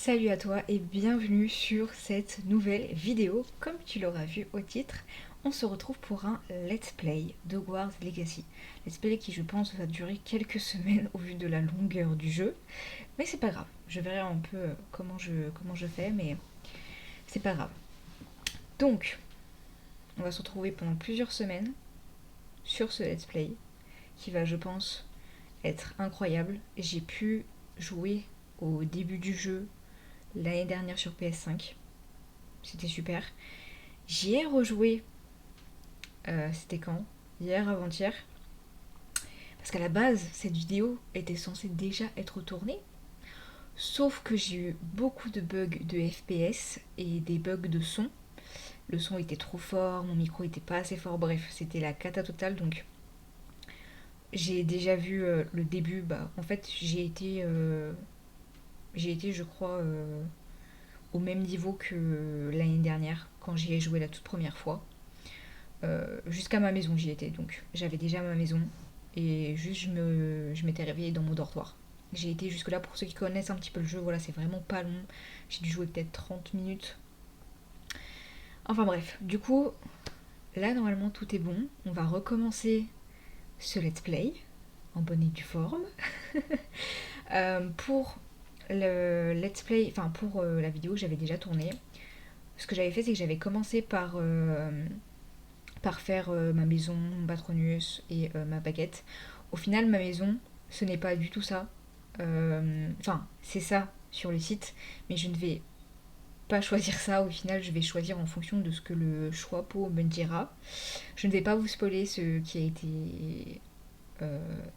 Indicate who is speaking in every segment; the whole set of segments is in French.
Speaker 1: Salut à toi et bienvenue sur cette nouvelle vidéo. Comme tu l'auras vu au titre, on se retrouve pour un let's play d'Hogwarts Legacy. Let's play qui je pense va durer quelques semaines au vu de la longueur du jeu. Mais c'est pas grave, je verrai un peu comment je fais, mais c'est pas grave. Donc, on va se retrouver pendant plusieurs semaines sur ce let's play qui va je pense être incroyable. J'ai pu jouer au début du jeu l'année dernière sur PS5. C'était super. J'y ai rejoué, c'était quand? Hier, avant-hier. Parce qu'à la base, cette vidéo était censée déjà être tournée. Sauf que j'ai eu beaucoup de bugs de FPS et des bugs de son. Le son était trop fort, mon micro était pas assez fort, bref, c'était la cata totale. Donc j'ai déjà vu le début. Bah, en fait, j'ai été je crois, au même niveau que l'année dernière, quand j'y ai joué la toute première fois. Jusqu'à ma maison, j'y étais, donc j'avais déjà ma maison. Et juste, je m'étais réveillée dans mon dortoir. J'ai été jusque-là, pour ceux qui connaissent un petit peu le jeu, voilà, c'est vraiment pas long. J'ai dû jouer peut-être 30 minutes. Enfin bref, du coup, là, normalement, tout est bon. On va recommencer ce let's play, en bonne et due forme. Pour le let's play, enfin pour la vidéo que j'avais déjà tournée, ce que j'avais fait, c'est que j'avais commencé par faire ma maison, mon patronus et ma baguette. Au final, ma maison, ce n'est pas du tout ça. Enfin, c'est ça sur le site, mais je ne vais pas choisir ça. Au final, je vais choisir en fonction de ce que le choix pour me dira. Je ne vais pas vous spoiler ce qui a été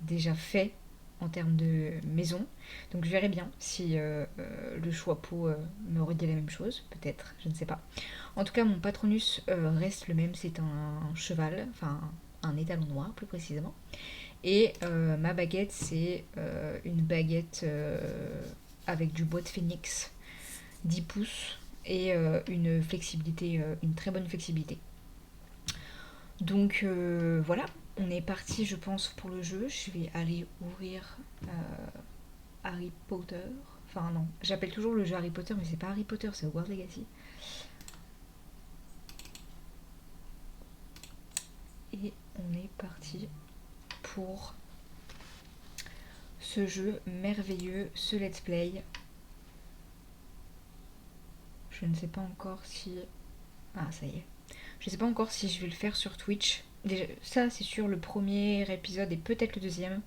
Speaker 1: déjà fait en termes de maison. Donc je verrai bien si le choix pour me redit la même chose, peut-être, je ne sais pas. En tout cas, mon patronus reste le même, c'est un cheval, enfin un étalon noir plus précisément. Et ma baguette, c'est une baguette avec du bois de phénix, 10 pouces, et une flexibilité, une très bonne flexibilité. Donc voilà, on est parti, je pense, pour le jeu. Je vais aller ouvrir Harry Potter. Enfin non, j'appelle toujours le jeu Harry Potter, mais c'est pas Harry Potter, c'est Hogwarts Legacy. Et on est parti pour ce jeu merveilleux, ce let's play. Je ne sais pas encore si... Ah, ça y est. Je ne sais pas encore si je vais le faire sur Twitch. Déjà, ça, c'est sûr, le premier épisode et peut-être le deuxième.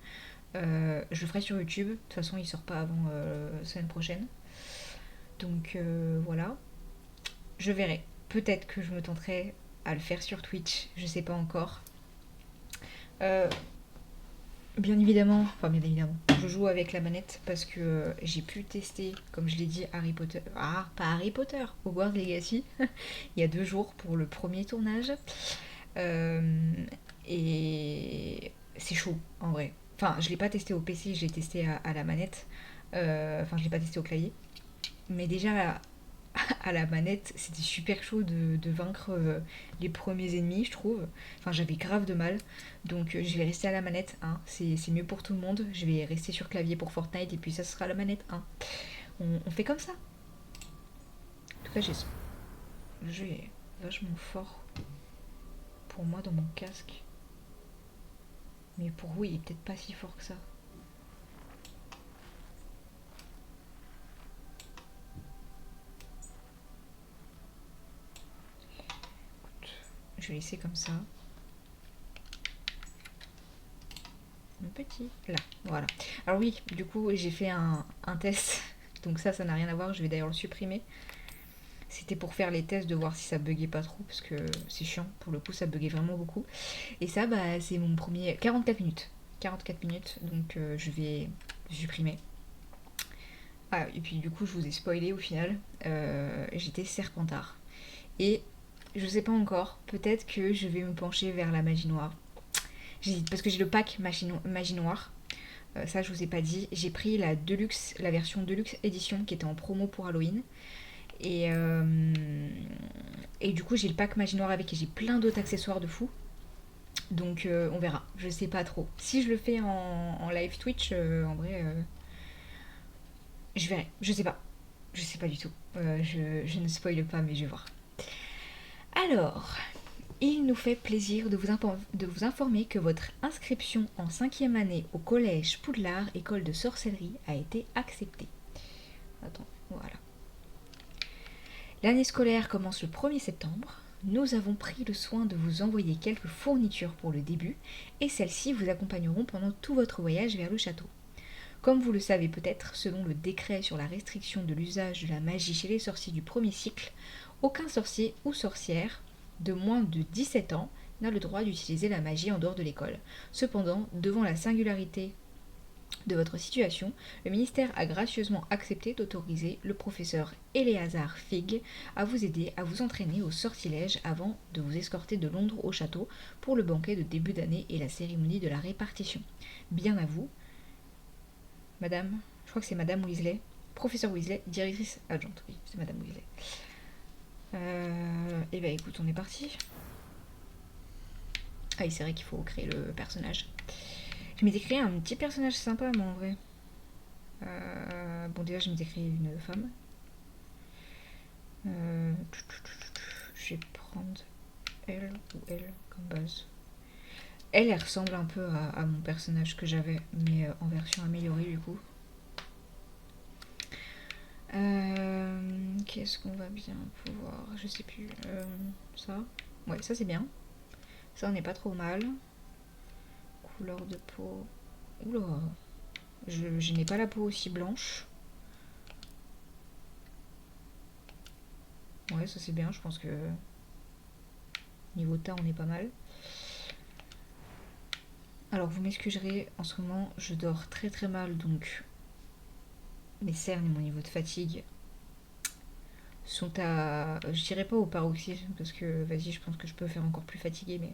Speaker 1: Je le ferai sur YouTube. De toute façon, il sort pas avant la semaine prochaine. Donc voilà. Je verrai. Peut-être que je me tenterai à le faire sur Twitch. Je sais pas encore. Euh, bien évidemment, je joue avec la manette parce que j'ai pu tester, comme je l'ai dit, Harry Potter. Ah, pas Harry Potter, Hogwarts Legacy, il y a 2 jours pour le premier tournage. Euh, et c'est chaud en vrai. Enfin, je l'ai pas testé au PC, je l'ai testé à la manette. Enfin, je l'ai pas testé au clavier. Mais déjà, à la manette, c'était super chaud de vaincre les premiers ennemis, je trouve. Enfin, j'avais grave de mal. Donc, je vais rester à la manette, hein. C'est mieux pour tout le monde. Je vais rester sur clavier pour Fortnite et puis ça sera la manette, hein. On fait comme ça. En tout cas, le jeu est vachement fort pour moi dans mon casque. Mais pour vous, il est peut-être pas si fort que ça. Je vais laisser comme ça. Mon petit. Là, voilà. Alors oui, du coup, j'ai fait un test. Donc ça n'a rien à voir. Je vais d'ailleurs le supprimer. C'était pour faire les tests, de voir si ça buguait pas trop, parce que c'est chiant. Pour le coup, ça buguait vraiment beaucoup. Et ça, bah, c'est mon premier... 44 minutes. 44 minutes, donc je vais le supprimer. Ah, et puis du coup, je vous ai spoilé au final. J'étais Serpentard. Et je sais pas encore, peut-être que je vais me pencher vers la magie noire. J'hésite parce que j'ai le pack magie noire. Ça, je vous ai pas dit. J'ai pris la Deluxe, la version Deluxe édition qui était en promo pour Halloween. Et, et du coup, j'ai le pack magie noire avec et j'ai plein d'autres accessoires de fou. Donc, on verra. Je sais pas trop. Si je le fais en live Twitch, en vrai, je verrai. Je sais pas. Je sais pas du tout. Je ne spoile pas, mais je vais voir. Alors, il nous fait plaisir de vous informer que votre inscription en 5e année au collège Poudlard, école de sorcellerie, a été acceptée. Attends, voilà. L'année scolaire commence le 1er septembre. Nous avons pris le soin de vous envoyer quelques fournitures pour le début, et celles-ci vous accompagneront pendant tout votre voyage vers le château. Comme vous le savez peut-être, selon le décret sur la restriction de l'usage de la magie chez les sorciers du premier cycle, aucun sorcier ou sorcière de moins de 17 ans n'a le droit d'utiliser la magie en dehors de l'école. Cependant, devant la singularité de votre situation, le ministère a gracieusement accepté d'autoriser le professeur Éléazar Fig à vous aider à vous entraîner au sortilège avant de vous escorter de Londres au château pour le banquet de début d'année et la cérémonie de la répartition. Bien à vous, Madame, je crois que c'est Madame Weasley, professeur Weasley, directrice adjointe. Oui, c'est Madame Weasley. Et bah écoute, on est parti. Ah oui, c'est vrai qu'il faut créer le personnage. Je m'étais créé un petit personnage sympa, moi, en vrai. Bon, déjà, je m'étais créé une femme. Je vais prendre elle ou elle comme base. Elle ressemble un peu à mon personnage que j'avais, mais en version améliorée, du coup. Qu'est-ce qu'on va bien pouvoir... Je sais plus. Ça. Ouais, ça c'est bien. Ça, on n'est pas trop mal. Couleur de peau... Oula. Je n'ai pas la peau aussi blanche. Ouais, ça c'est bien. Je pense que... Niveau teint, on est pas mal. Alors, vous m'excuserez. En ce moment, je dors très très mal. Donc, mes cernes et mon niveau de fatigue sont à... Je dirais pas au paroxysme. Parce que, vas-y, je pense que je peux faire encore plus fatiguée. Mais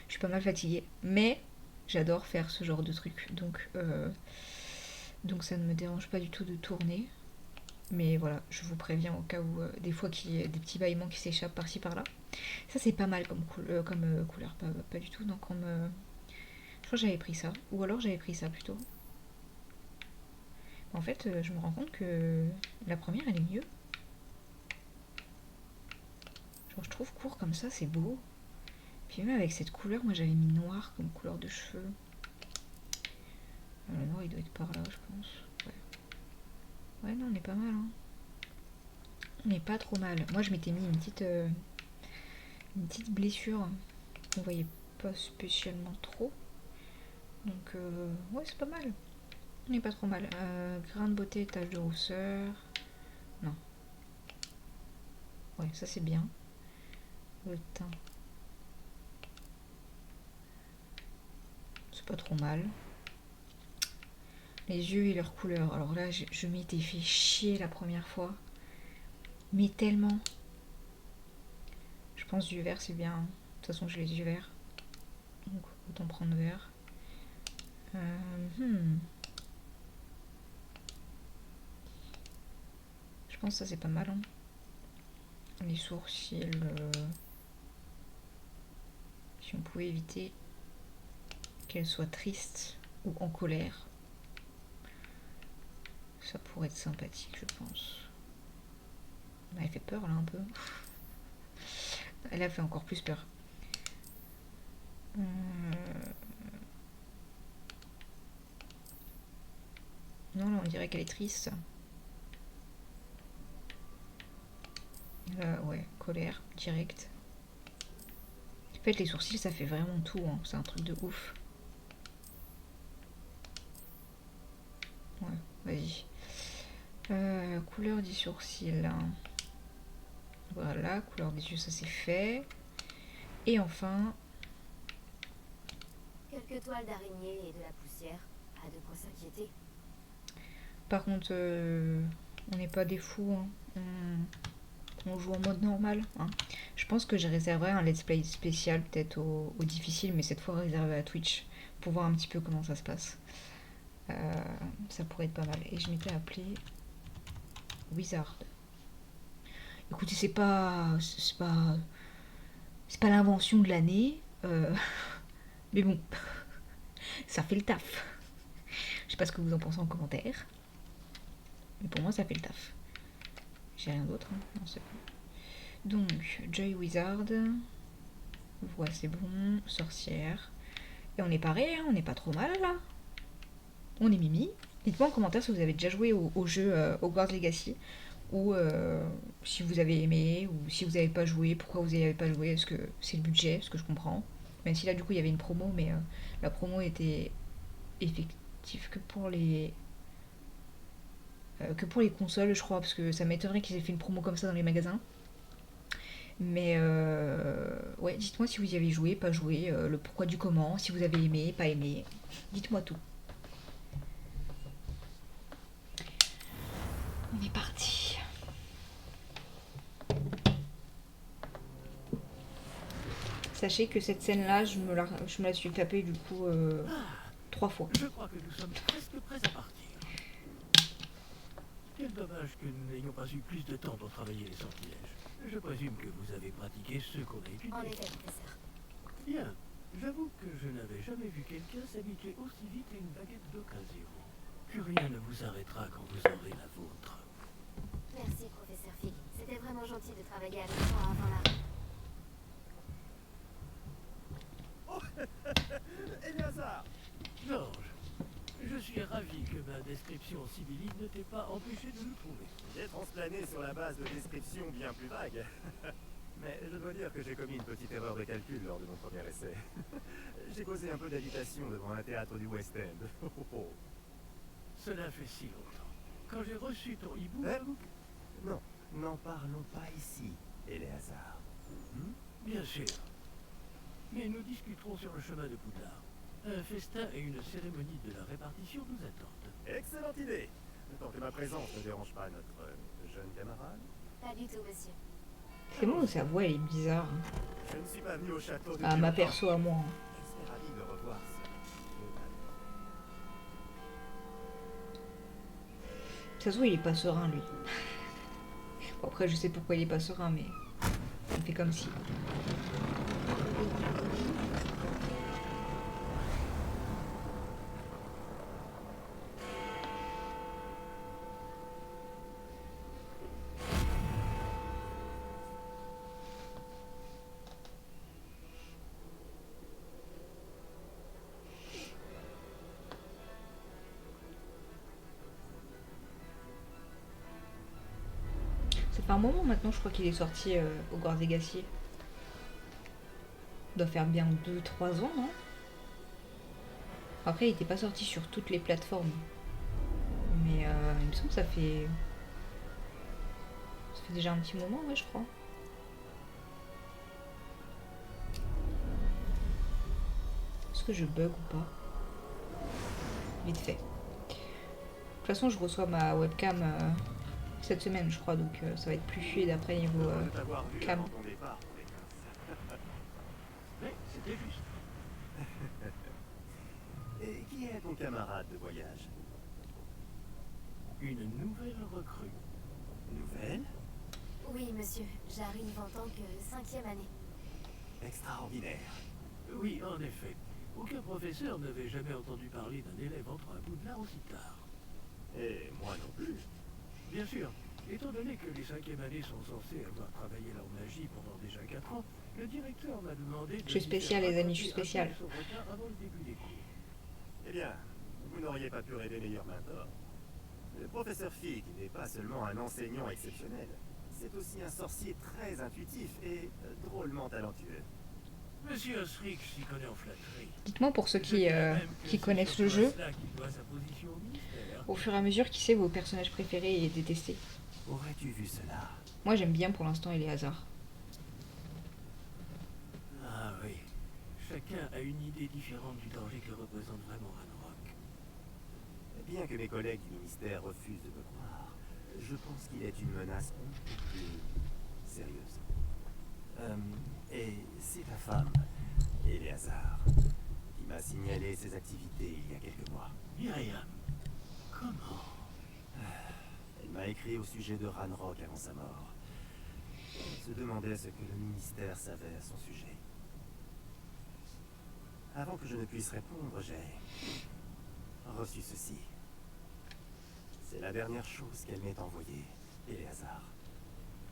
Speaker 1: je suis pas mal fatiguée. Mais... J'adore faire ce genre de truc, donc ça ne me dérange pas du tout de tourner. Mais voilà, je vous préviens au cas où des fois qu'il y a des petits bâillements qui s'échappent par-ci par-là. Ça c'est pas mal comme, couleur, pas du tout. Donc je crois que j'avais pris ça, ou alors j'avais pris ça plutôt. En fait, je me rends compte que la première elle est mieux. Genre je trouve court comme ça, c'est beau. Puis même avec cette couleur, moi j'avais mis noir comme couleur de cheveux. Le noir il doit être par là, je pense. Ouais, non, on est pas mal, hein. On est pas trop mal. Moi, je m'étais mis une petite blessure qu'on voyait pas spécialement trop. Donc, ouais, c'est pas mal. On est pas trop mal. Grain de beauté, tache de rousseur. Non. Ouais, ça c'est bien. Le teint. C'est pas trop mal. Les yeux et leur couleur. Alors là, je m'étais fait chier la première fois. Mais tellement. Je pense du vert, c'est bien. De toute façon, j'ai les yeux verts. Donc, autant prendre vert. Je pense que ça, c'est pas mal. Hein. Les sourcils. Si on pouvait éviter qu'elle soit triste ou en colère. Ça pourrait être sympathique, je pense. Elle fait peur, là, un peu. Elle a fait encore plus peur. Non, là, on dirait qu'elle est triste. Ouais, colère, direct. En fait, les sourcils, ça fait vraiment tout. Hein. C'est un truc de ouf. Ouais, vas-y. Couleur des sourcils. Voilà, couleur des yeux, ça c'est fait. Et enfin...
Speaker 2: Quelques toiles d'araignée et de la poussière. Pas de quoi s'inquiéter.
Speaker 1: Par contre, on n'est pas des fous. Hein. On joue en mode normal. Hein. Je pense que je réserverai un let's play spécial, peut-être au difficile, mais cette fois réservé à Twitch, pour voir un petit peu comment ça se passe. Ça pourrait être pas mal. Et je m'étais appelé Wizard. Écoutez, c'est pas l'invention de l'année, mais bon, ça fait le taf. Je sais pas ce que vous en pensez en commentaire, mais pour moi ça fait le taf. J'ai rien d'autre, hein. Non, c'est bon. Donc, Joy Wizard. Voix, c'est bon. Sorcière. Et on est pareil, hein, on n'est pas trop mal là. On est Mimi. Dites-moi en commentaire si vous avez déjà joué au jeu Hogwarts Legacy. Ou si vous avez aimé, ou si vous n'avez pas joué, pourquoi vous n'avez pas joué. Est-ce que c'est le budget, ce que je comprends. Même si là, du coup, il y avait une promo, mais la promo était effective que pour les consoles, je crois, parce que ça m'étonnerait qu'ils aient fait une promo comme ça dans les magasins. Mais ouais, dites-moi si vous y avez joué, pas joué, le pourquoi du comment, si vous avez aimé, pas aimé. Dites-moi tout. On est parti. Sachez que cette scène-là, je me la suis tapée du coup 3 fois.
Speaker 3: Je crois que nous sommes presque prêts à partir. Quel dommage que nous n'ayons pas eu plus de temps pour travailler les sortilèges. Je présume que vous avez pratiqué ceux qu'on a étudiés.
Speaker 2: En effet, professeur.
Speaker 3: Bien. J'avoue que je n'avais jamais vu quelqu'un s'habituer aussi vite à une baguette d'occasion. Que rien ne vous arrêtera quand vous aurez la vôtre.
Speaker 2: Merci, professeur Fig. C'était vraiment gentil de travailler avec toi avant la...
Speaker 3: Eliazar! Georges, je suis ravi que ma description sibylline ne t'ait pas empêché de nous trouver.
Speaker 4: J'ai transplané sur la base de descriptions bien plus vagues. Mais je dois dire que j'ai commis une petite erreur de calcul lors de mon premier essai. J'ai causé un peu d'agitation devant un théâtre du West End.
Speaker 3: Cela fait si longtemps. Quand j'ai reçu ton hibou,
Speaker 4: Non, n'en parlons pas ici, Éléazar.
Speaker 3: Bien sûr. Mais nous discuterons sur le chemin de Poudlard. Un festin et une cérémonie de la répartition nous attendent.
Speaker 4: Excellente idée. Tant que ma présence ne dérange pas notre jeune camarade.
Speaker 2: Pas du tout, monsieur.
Speaker 1: C'est bon, sa voix elle est bizarre.
Speaker 4: Je ne suis pas venu au château depuis
Speaker 1: Ah, ma
Speaker 4: longtemps.
Speaker 1: perso à moi.
Speaker 4: Je serais ravi de revoir ce vieux palais.
Speaker 1: Ça se trouve, il est pas serein lui. Bon, après, je sais pourquoi il est pas serein, mais il fait comme si. Ça fait un moment maintenant, je crois qu'il est sorti Hogwarts Legacy. Il doit faire bien 2-3 ans, non? Après, il n'était pas sorti sur toutes les plateformes. Mais il me semble que ça fait... Ça fait déjà un petit moment, ouais, je crois. Est-ce que je bug ou pas? Vite fait. De toute façon, je reçois ma webcam cette semaine, je crois, donc ça va être plus fluide après niveau
Speaker 4: Heureux de t'avoir vu
Speaker 1: cam.
Speaker 4: avant ton départ, Fréquence.
Speaker 3: Mais c'était juste.
Speaker 4: Et qui est ton camarade de voyage?
Speaker 3: Une nouvelle recrue.
Speaker 4: Nouvelle?
Speaker 2: Oui, monsieur. J'arrive en tant que 5e année.
Speaker 4: Extraordinaire.
Speaker 3: Oui, en effet. Aucun professeur n'avait jamais entendu parler d'un élève entrant à Poudlard aussi tard.
Speaker 4: Et moi non plus.
Speaker 3: Bien sûr, étant donné que les 5e années sont censées avoir travaillé leur magie pendant déjà 4 ans, le directeur m'a demandé de...
Speaker 1: Je suis spécial, les amis, je suis spécial.
Speaker 3: Son retard avant le début des cours.
Speaker 4: Eh bien, vous n'auriez pas pu rêver meilleur mentor. Le professeur Fig n'est pas seulement un enseignant exceptionnel, c'est aussi un sorcier très intuitif et drôlement talentueux.
Speaker 3: Monsieur Osric s'y connaît en flatterie.
Speaker 1: Dites-moi pour ceux
Speaker 3: Je dirais même que
Speaker 1: qui
Speaker 3: c'est
Speaker 1: connaissent le
Speaker 3: surtout à
Speaker 1: jeu,
Speaker 3: cela qu'il doit sa position au ministère.
Speaker 1: au fur et à mesure, qui sait vos personnages préférés et détestés.
Speaker 4: Aurais-tu vu cela?
Speaker 1: Moi, j'aime bien pour l'instant Éléazar.
Speaker 3: Ah oui, chacun a une idée différente du danger que représente vraiment Ranrock.
Speaker 4: Bien que mes collègues du ministère refusent de me croire, je pense qu'il est une menace beaucoup plus sérieuse. Et c'est ta femme, Éléazar, qui m'a signalé ses activités il y a quelques mois.
Speaker 3: Myriam, comment?
Speaker 4: Elle m'a écrit au sujet de Ranrock avant sa mort. Elle se demandait ce que le ministère savait à son sujet. Avant que je ne puisse répondre, j'ai reçu ceci. C'est la dernière chose qu'elle m'ait envoyée, Éléazar.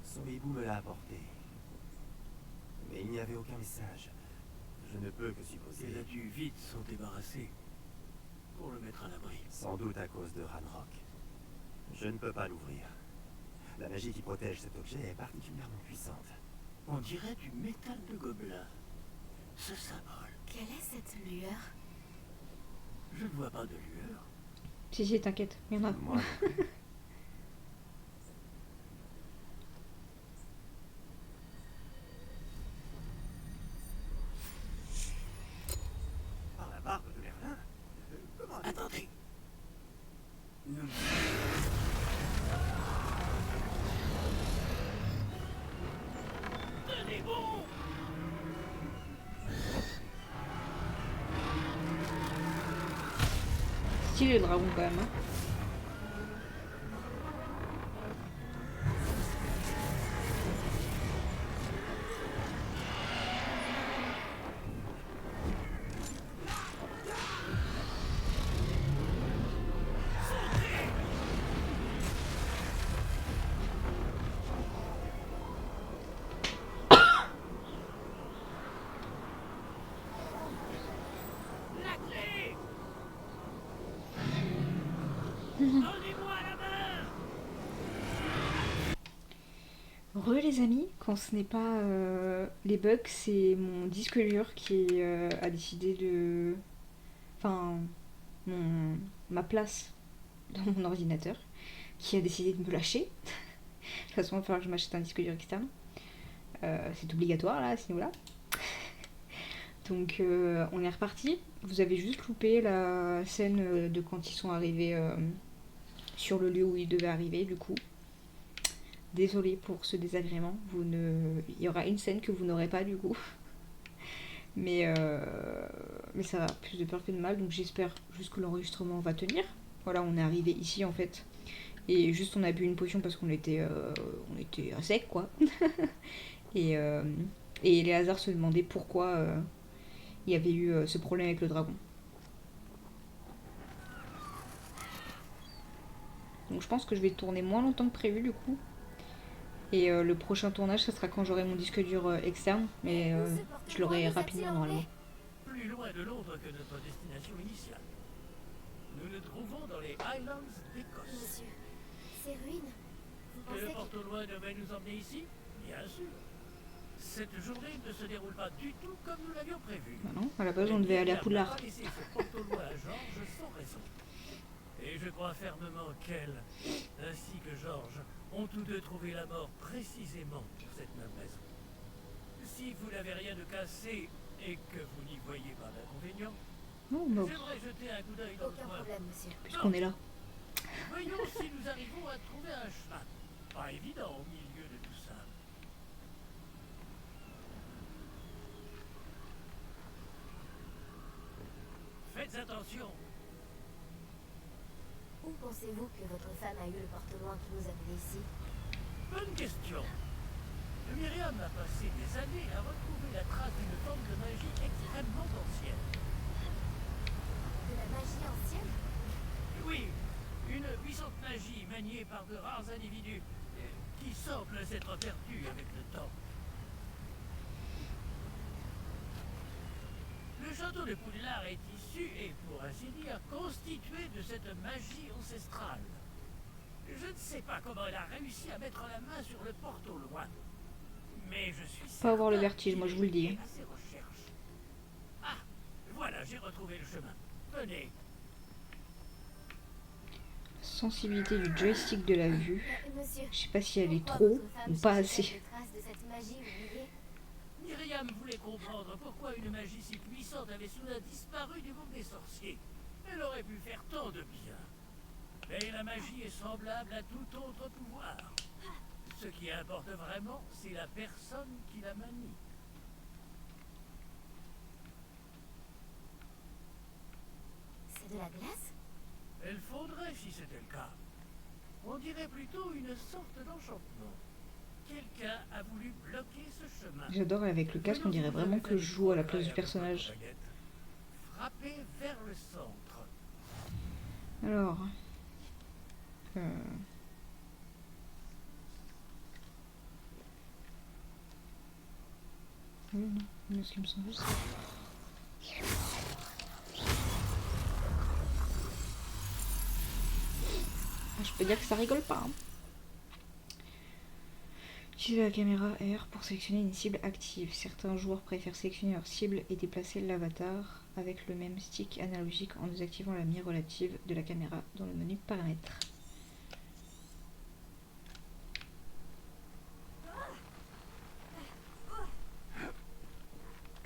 Speaker 4: Son hibou me l'a apporté. Mais il n'y avait aucun message. Je ne peux que supposer...
Speaker 3: Il a dû vite s'en débarrasser pour le mettre à l'abri.
Speaker 4: Sans doute à cause de Ranrock. Je ne peux pas l'ouvrir. La magie qui protège cet objet est particulièrement puissante.
Speaker 3: On dirait du métal de gobelin. Ce symbole.
Speaker 2: Quelle est cette lueur?
Speaker 3: Je ne vois pas de lueur.
Speaker 1: Si, t'inquiète, il y en a.
Speaker 4: Moi non plus. Par la barbe de Merlin? Comment...
Speaker 3: Attendez. Nous... Tenez bon!
Speaker 1: Stylé le dragon quand même. Hein.
Speaker 3: La clé! Donnez-moi la main!
Speaker 1: Re les amis, quand ce n'est pas les bugs, c'est mon disque dur qui a décidé de... Enfin, ma place dans mon ordinateur, qui a décidé de me lâcher. De toute façon, il va falloir que je m'achète un disque dur externe. C'est obligatoire là, à ce niveau-là. Donc on est reparti. Vous avez juste loupé la scène de quand ils sont arrivés sur le lieu où ils devaient arriver du coup. Désolée pour ce désagrément. Il y aura une scène que vous n'aurez pas du coup. Mais ça va, plus de peur que de mal. Donc j'espère juste que l'enregistrement va tenir. Voilà, on est arrivé ici en fait. Et juste on a bu une potion parce qu'on était à sec quoi. Et Léazard se demandait pourquoi il y avait eu ce problème avec le dragon. Donc je pense que je vais tourner moins longtemps que prévu du coup. Et le prochain tournage, ça sera quand j'aurai mon disque dur externe. Mais je l'aurai rapidement normalement.
Speaker 3: Plus loin de Londres que notre destination initiale. Nous nous trouvons dans les Highlands d'Écosse.
Speaker 2: Monsieur, ces ruines, vous
Speaker 3: Que
Speaker 2: pensez
Speaker 3: le
Speaker 2: que...
Speaker 3: porte-au-loin devait nous emmener ici? Bien sûr. Cette journée ne se déroule pas du tout comme nous l'avions prévu.
Speaker 1: Bah non, à la base on devait aller à Poudlard.
Speaker 3: Elle n'a pas laissé ce porte-au-loin à Georges sans raison. Et je crois fermement qu'elle, ainsi que Georges, ont tous deux trouvé la mort précisément pour cette même raison. Si vous n'avez rien de cassé et que vous n'y voyez pas d'inconvénient,
Speaker 1: Oh, bah,
Speaker 3: j'aimerais jeter un coup d'œil dans le
Speaker 2: Aucun
Speaker 3: coin.
Speaker 2: problème, monsieur.
Speaker 1: puisqu'on est là.
Speaker 3: Voyons si nous arrivons à trouver un chemin. Pas évident au milieu de tout ça. Faites attention.
Speaker 2: Où pensez-vous que votre femme a eu le porte-loin qui nous a amenés ici?
Speaker 3: Bonne question. Myriam a passé des années à retrouver la trace d'une forme de magie extrêmement ancienne.
Speaker 2: De la magie ancienne?
Speaker 3: Oui, une puissante magie maniée par de rares individus qui semble s'être perdue avec le temps. Le château de Poudlard est issu et, pour ainsi dire, constitué de cette magie ancestrale. Je ne sais pas comment elle a réussi à mettre la main sur le porte au loin. Mais je suis
Speaker 1: Pas avoir le
Speaker 3: certain
Speaker 1: vertige, moi, je vous le
Speaker 3: qu'il
Speaker 1: dis.
Speaker 3: est à ses recherches. Ah, voilà, j'ai retrouvé le chemin. Venez.
Speaker 1: Sensibilité du joystick de la vue.
Speaker 2: Monsieur,
Speaker 1: Je sais pas si elle est
Speaker 2: pourquoi
Speaker 1: trop
Speaker 2: votre femme
Speaker 1: ou pas
Speaker 2: cherchait
Speaker 1: assez.
Speaker 2: des traces de cette magie oubliée?
Speaker 3: Myriam voulait comprendre pourquoi une magie si puissante avait soudain disparu du monde des sorciers. Elle aurait pu faire tant de bien. Mais la magie est semblable à tout autre pouvoir. Ce qui importe vraiment, c'est la personne qui la manie.
Speaker 2: C'est de la glace?
Speaker 3: Elle faudrait si c'était le cas. On dirait plutôt une sorte d'enchantement. Quelqu'un a voulu bloquer ce chemin.
Speaker 1: J'adore avec le casque, on dirait vraiment que je joue à la place du personnage.
Speaker 3: Frappez vers le centre.
Speaker 1: Alors... Mais ce qui me semble juste. Ah, je peux dire que ça rigole pas. Hein. Utilisez la caméra R pour sélectionner une cible active. Certains joueurs préfèrent sélectionner leur cible et déplacer l'avatar avec le même stick analogique en désactivant la mire relative de la caméra dans le menu paramètres.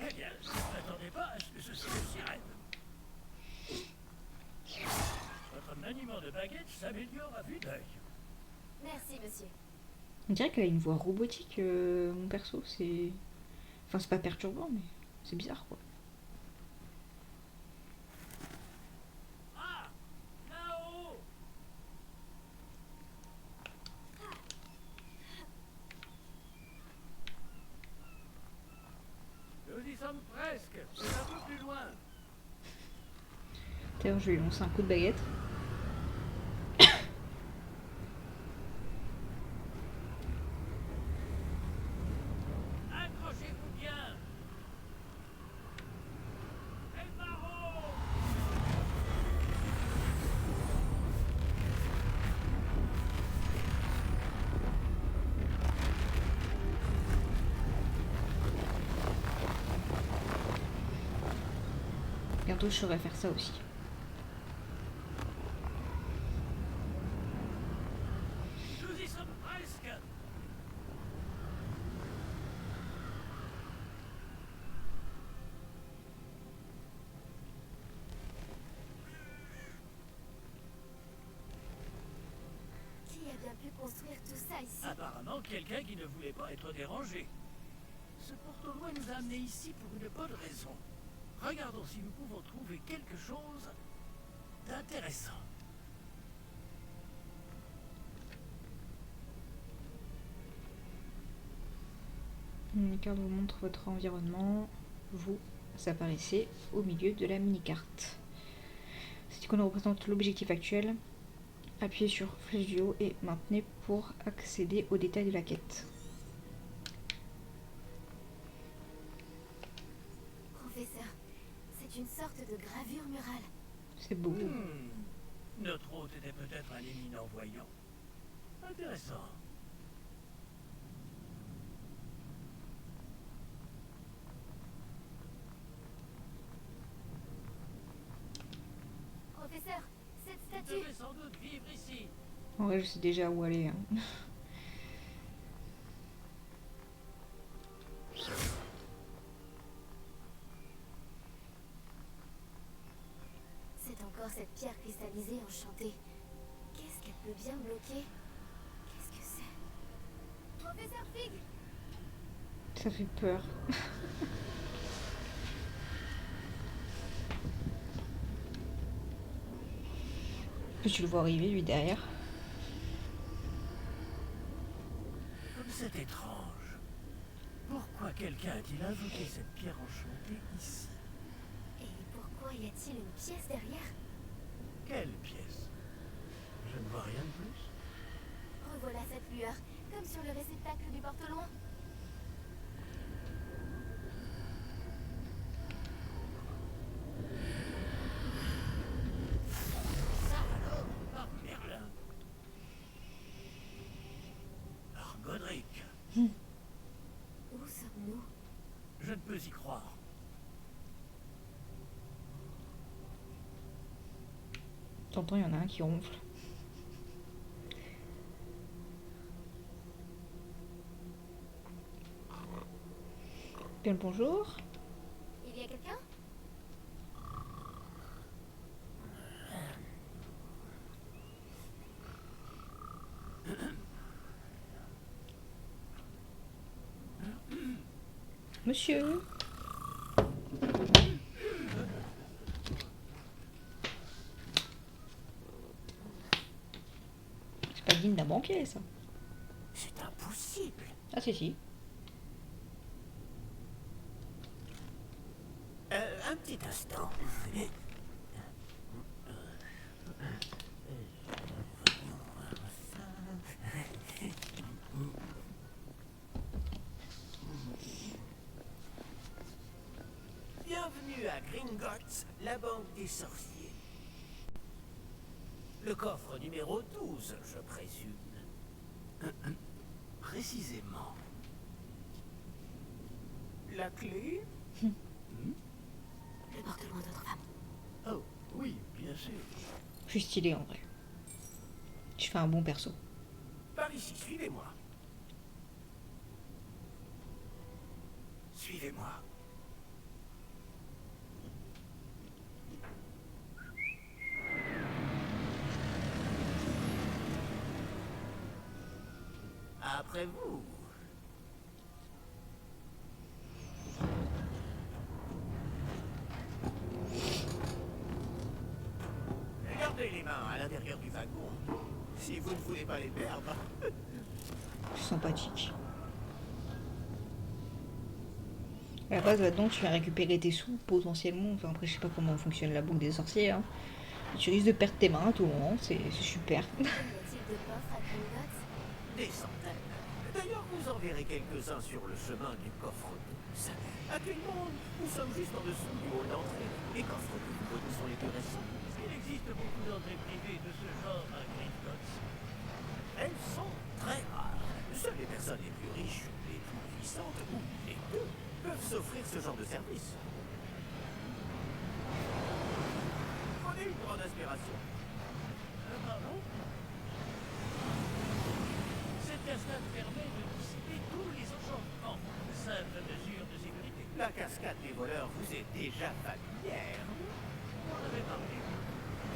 Speaker 3: Eh bien, je ne m'attendais pas à ce que ce soit une sirène. Votre maniement de baguette s'améliore à vue d'œil.
Speaker 2: Merci, monsieur.
Speaker 1: On dirait qu'elle a une voix robotique, mon perso. C'est. Enfin, c'est pas perturbant, mais c'est bizarre quoi.
Speaker 3: Ah, là-haut. Nous y sommes presque. C'est un peu plus loin.
Speaker 1: D'ailleurs, je vais lui lancer un coup de baguette.
Speaker 3: Accrochez-vous bien. Et par haut.
Speaker 1: Bientôt, je saurai faire ça aussi.
Speaker 3: Nous y sommes presque.
Speaker 2: Qui a bien pu construire tout ça ici?
Speaker 3: Apparemment, quelqu'un qui ne voulait pas être dérangé. Ce porte au loin nous a amenés ici pour une bonne raison. Regardons si nous pouvons trouver quelque chose d'intéressant.
Speaker 1: Une carte vous montre votre environnement. Vous apparaissez au milieu de la mini-carte. Cette icône représente l'objectif actuel. Appuyez sur flèche du haut et maintenez pour accéder aux détails de la quête.
Speaker 2: Professeur, c'est une sorte de gravure murale.
Speaker 1: C'est beau.
Speaker 3: Notre hôte était peut-être un éminent voyant. Intéressant.
Speaker 2: Professeur, cette
Speaker 3: Vous
Speaker 2: statue.
Speaker 3: devez sans doute vivre ici.
Speaker 1: En vrai, je sais déjà où aller. Hein.
Speaker 2: C'est encore cette pierre cristallisée enchantée. Qu'est-ce qu'elle peut bien bloquer? Qu'est-ce que c'est? Professeur Fig!
Speaker 1: Ça fait peur. Tu le vois arriver lui derrière.
Speaker 3: Comme c'est étrange. Pourquoi quelqu'un a-t-il invoqué cette pierre enchantée ici?
Speaker 2: Et pourquoi y a-t-il une pièce derrière?
Speaker 3: Quelle pièce? Je ne vois rien de plus.
Speaker 2: Revoilà cette lueur, comme sur le réceptacle du porte-loin.
Speaker 3: Ça alors, par Merlin. Par Godric.
Speaker 2: Où sommes-nous?
Speaker 3: Je ne peux y croire.
Speaker 1: T'entends, il y en a un qui ronfle. Bien le bonjour.
Speaker 2: Il y a quelqu'un?
Speaker 1: Monsieur. C'est pas digne d'un banquier, ça.
Speaker 3: C'est impossible.
Speaker 1: Ah, si, si.
Speaker 3: Un petit instant. Gringotts, la banque des sorciers. Le coffre numéro 12, je présume. Précisément. La clé?
Speaker 2: Le porte-loin d'autre femme.
Speaker 3: Oh, oui, bien sûr.
Speaker 1: Je suis stylé en vrai. Je fais un bon perso.
Speaker 3: Par ici, suivez-moi. Suivez-moi. Après vous. Gardez les mains à l'intérieur du wagon, si vous ne voulez pas les perdre.
Speaker 1: Sympathique. À la base, là-dedans, tu viens récupérer tes sous, potentiellement. Enfin, après, je sais pas comment fonctionne la banque des sorciers. Hein. Tu risques de perdre tes mains à tout moment, c'est super.
Speaker 2: Combien y a-t-il de coffres à Gringotts?
Speaker 3: Des centaines. D'ailleurs, vous en verrez quelques-uns sur le chemin du coffre 12. Actuellement, nous sommes juste en dessous du hall d'entrée. Les coffres que vous voyez sont les plus récents. Il existe beaucoup d'entrées privées de ce genre à Gringotts. Elles sont très rares. Seules les personnes les plus riches, les plus puissantes ou les deux peuvent s'offrir ce genre de service. Prenez une grande inspiration. Pardon? Cette cascade permet de dissiper tous les enchantements. Simple mesure de sécurité. La cascade des voleurs vous est déjà familière. On en avait parlé.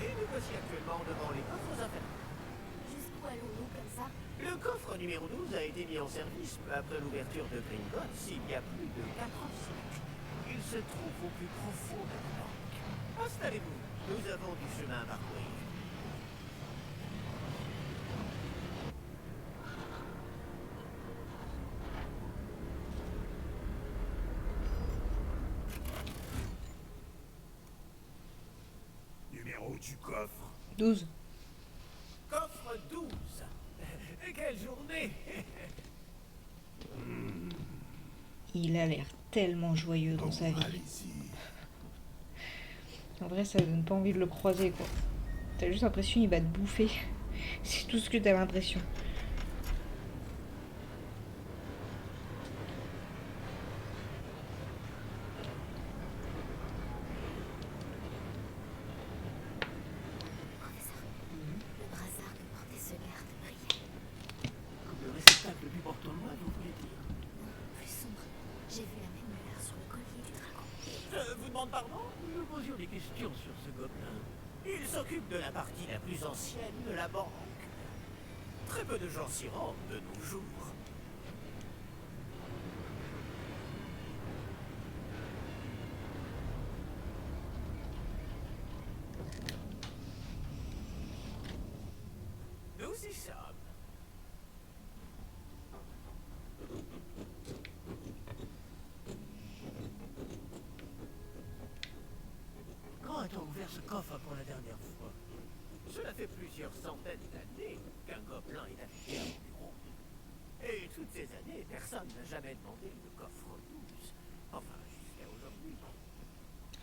Speaker 3: Et nous voici actuellement devant les coffres infernaux.
Speaker 2: Jusqu'où allons-nous comme ça?
Speaker 3: Le coffre numéro 12 a été mis en service après l'ouverture de Gringotts il y a plus de 4 siècles. Il se trouve au plus profond de la banque. Installez-vous, nous avons du chemin à parcourir. Numéro du coffre.
Speaker 1: 12.
Speaker 3: Coffre 12. Quelle journée!
Speaker 1: Il a l'air tellement joyeux dans sa vie. En vrai, ça donne pas envie de le croiser, quoi. T'as juste l'impression qu'il va te bouffer. C'est tout ce que t'as l'impression.
Speaker 2: Professeur, le brassard que portait ce garde brillait.
Speaker 3: Comme le réceptacle du porte-loin, vous voulez dire?
Speaker 2: Plus sombre. J'ai vu la même lueur sur le collier du dragon.
Speaker 3: Je vous demande pardon? Nous posions des questions sur ce gobelin. Il s'occupe de la partie la plus ancienne de la banque. Très peu de gens s'y rendent de nos jours. Nous y sommes. Quand a-t-on ouvert ce coffre pour la dernière fois? Cela fait plusieurs centaines d'années qu'un gobelin est affecté à mon bureau. Et toutes ces années, personne n'a jamais demandé le coffre 12. Enfin, jusqu'à aujourd'hui.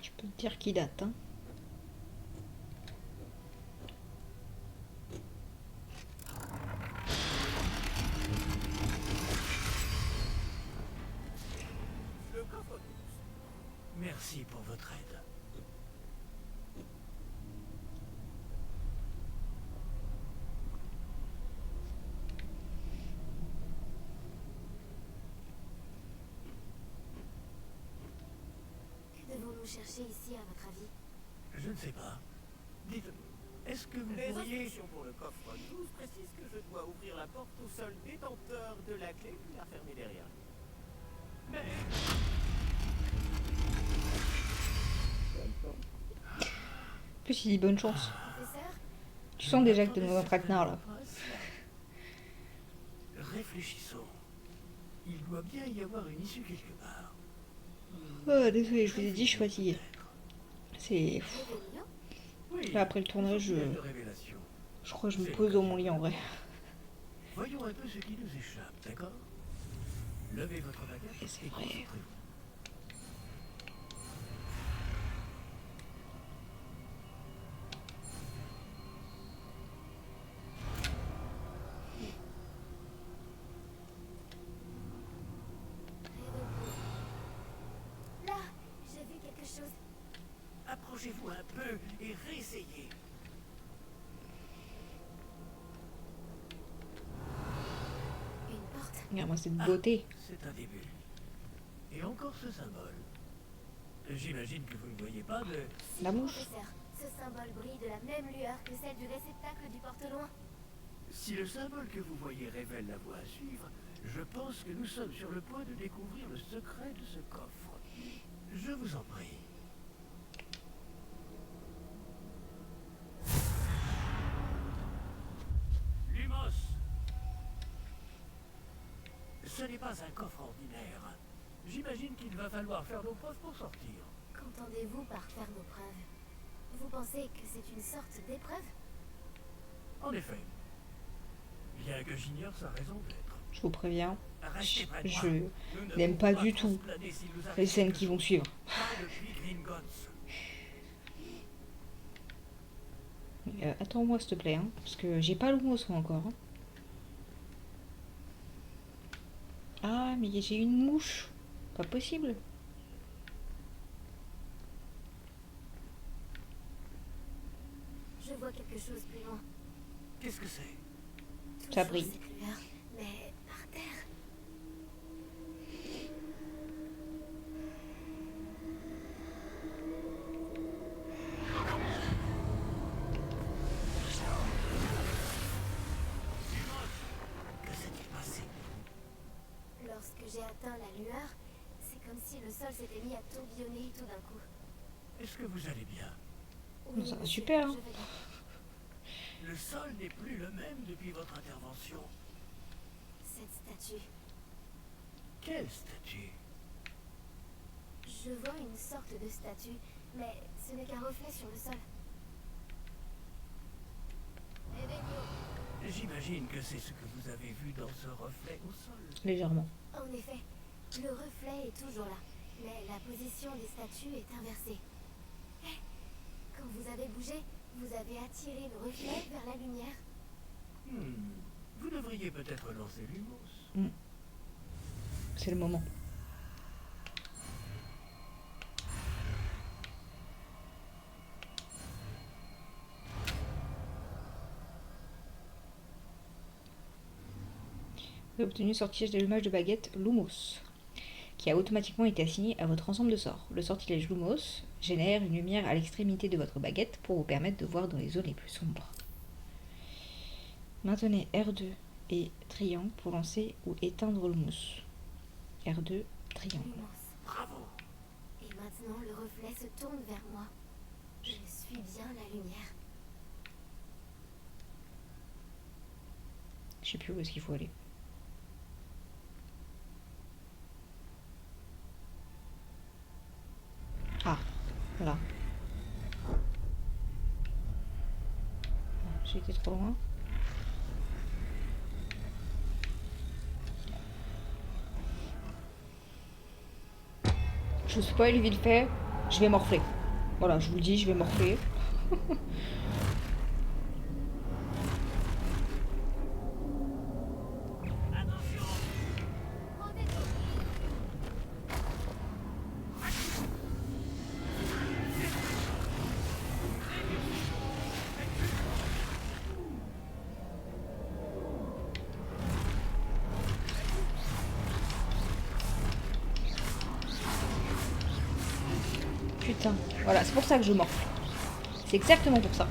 Speaker 1: Je peux te dire qu'il date, hein.
Speaker 3: Le coffre 12. Merci pour votre aide.
Speaker 2: Que devons-nous chercher ici, à votre avis?
Speaker 3: Je ne sais pas. Dites, est-ce que vous
Speaker 4: Les
Speaker 3: pourriez...
Speaker 4: instructions pour le coffre 12 précisent que je dois ouvrir la porte au seul détenteur de la clé puis la fermer derrière lui.
Speaker 3: Mais...
Speaker 1: En plus, il dit bonne chance.
Speaker 2: Professeur?
Speaker 1: Tu sens déjà que t'es dans un traquenard, là.
Speaker 3: Réfléchissons. Il doit bien y avoir une issue quelque part.
Speaker 1: Oh, désolé, je vous ai dit, je suis fatiguée. C'est...
Speaker 2: Réveillon?
Speaker 3: Oui.
Speaker 1: Là, après le tournage,
Speaker 3: de révélation.
Speaker 1: je crois que je me pose dans mon lit, en vrai.
Speaker 3: Voyons un peu ce qui nous échappe, d'accord? Levez votre bagage
Speaker 1: Et c'est
Speaker 3: et
Speaker 1: vrai.
Speaker 3: concentrez-vous. Approchez-vous un peu et réessayez.
Speaker 2: Une porte.
Speaker 1: Regarde-moi cette beauté.
Speaker 3: C'est un début. Et encore ce symbole. J'imagine que vous ne voyez pas de...
Speaker 2: Si,
Speaker 1: La mouche.
Speaker 2: professeur, ce symbole brille de la même lueur que celle du réceptacle du porte-loin.
Speaker 3: Si le symbole que vous voyez révèle la voie à suivre, je pense que nous sommes sur le point de découvrir le secret de ce coffre. Je vous en prie. Lumos! Ce n'est pas un coffre ordinaire. J'imagine qu'il va falloir faire nos preuves pour sortir.
Speaker 2: Qu'entendez-vous par faire nos preuves? Vous pensez que c'est une sorte d'épreuve?
Speaker 3: En effet. Bien que j'ignore sa raison d'être.
Speaker 1: Je vous préviens,
Speaker 3: Restez près de moi.
Speaker 1: je
Speaker 3: Nous ne
Speaker 1: n'aime
Speaker 3: pouvons
Speaker 1: pas du tout
Speaker 3: transplaner si nous
Speaker 1: les
Speaker 3: arrive
Speaker 1: scènes
Speaker 3: quelque
Speaker 1: qui vont
Speaker 3: chose.
Speaker 1: suivre.
Speaker 3: Pas depuis Gringotts.
Speaker 1: Attends-moi s'il te plaît, hein, parce que j'ai pas le mot moi encore. Hein. Ah, mais j'ai une mouche. Pas possible.
Speaker 2: Je vois quelque chose plus loin.
Speaker 3: Qu'est-ce que c'est?
Speaker 1: Ça
Speaker 2: Toujours
Speaker 1: brille.
Speaker 2: cette lueur, mais par terre.
Speaker 3: Que s'est-il passé?
Speaker 2: Lorsque j'ai atteint la lueur, c'est comme si le sol s'était mis à tourbillonner tout d'un coup.
Speaker 3: Est-ce que vous allez bien?
Speaker 2: Oui,
Speaker 1: Ça va
Speaker 2: monsieur,
Speaker 1: super, hein.
Speaker 2: je vais bien.
Speaker 3: Le sol n'est plus le même depuis votre intervention.
Speaker 2: Cette statue.
Speaker 3: Quelle statue?
Speaker 2: Je vois une sorte de statue, mais ce n'est qu'un reflet sur le sol.
Speaker 3: J'imagine que c'est ce que vous avez vu dans ce reflet au sol.
Speaker 1: Légèrement.
Speaker 2: En effet, le reflet est toujours là, mais la position des statues est inversée. Eh, quand vous avez bougé, vous avez attiré le reflet vers la lumière.
Speaker 3: Vous devriez peut-être lancer Lumos.
Speaker 1: C'est le moment. Vous avez obtenu sortilège d'allumage de baguette Lumos, qui a automatiquement été assigné à votre ensemble de sorts. Le sortilège Lumos génère une lumière à l'extrémité de votre baguette pour vous permettre de voir dans les zones les plus sombres. Maintenez R2 et triangle pour lancer ou éteindre Lumos. R2, triangle.
Speaker 2: Lumos.
Speaker 3: Bravo.
Speaker 2: Et maintenant, le reflet se tourne vers moi. Je suis bien la lumière.
Speaker 1: Je sais plus où est-ce qu'il faut aller. Ah, voilà. J'ai été trop loin. Je spoil vite fait, je vais morfler. Voilà, je vous le dis, je vais morfler. Putain, voilà, c'est pour ça que je morfle. C'est exactement pour ça.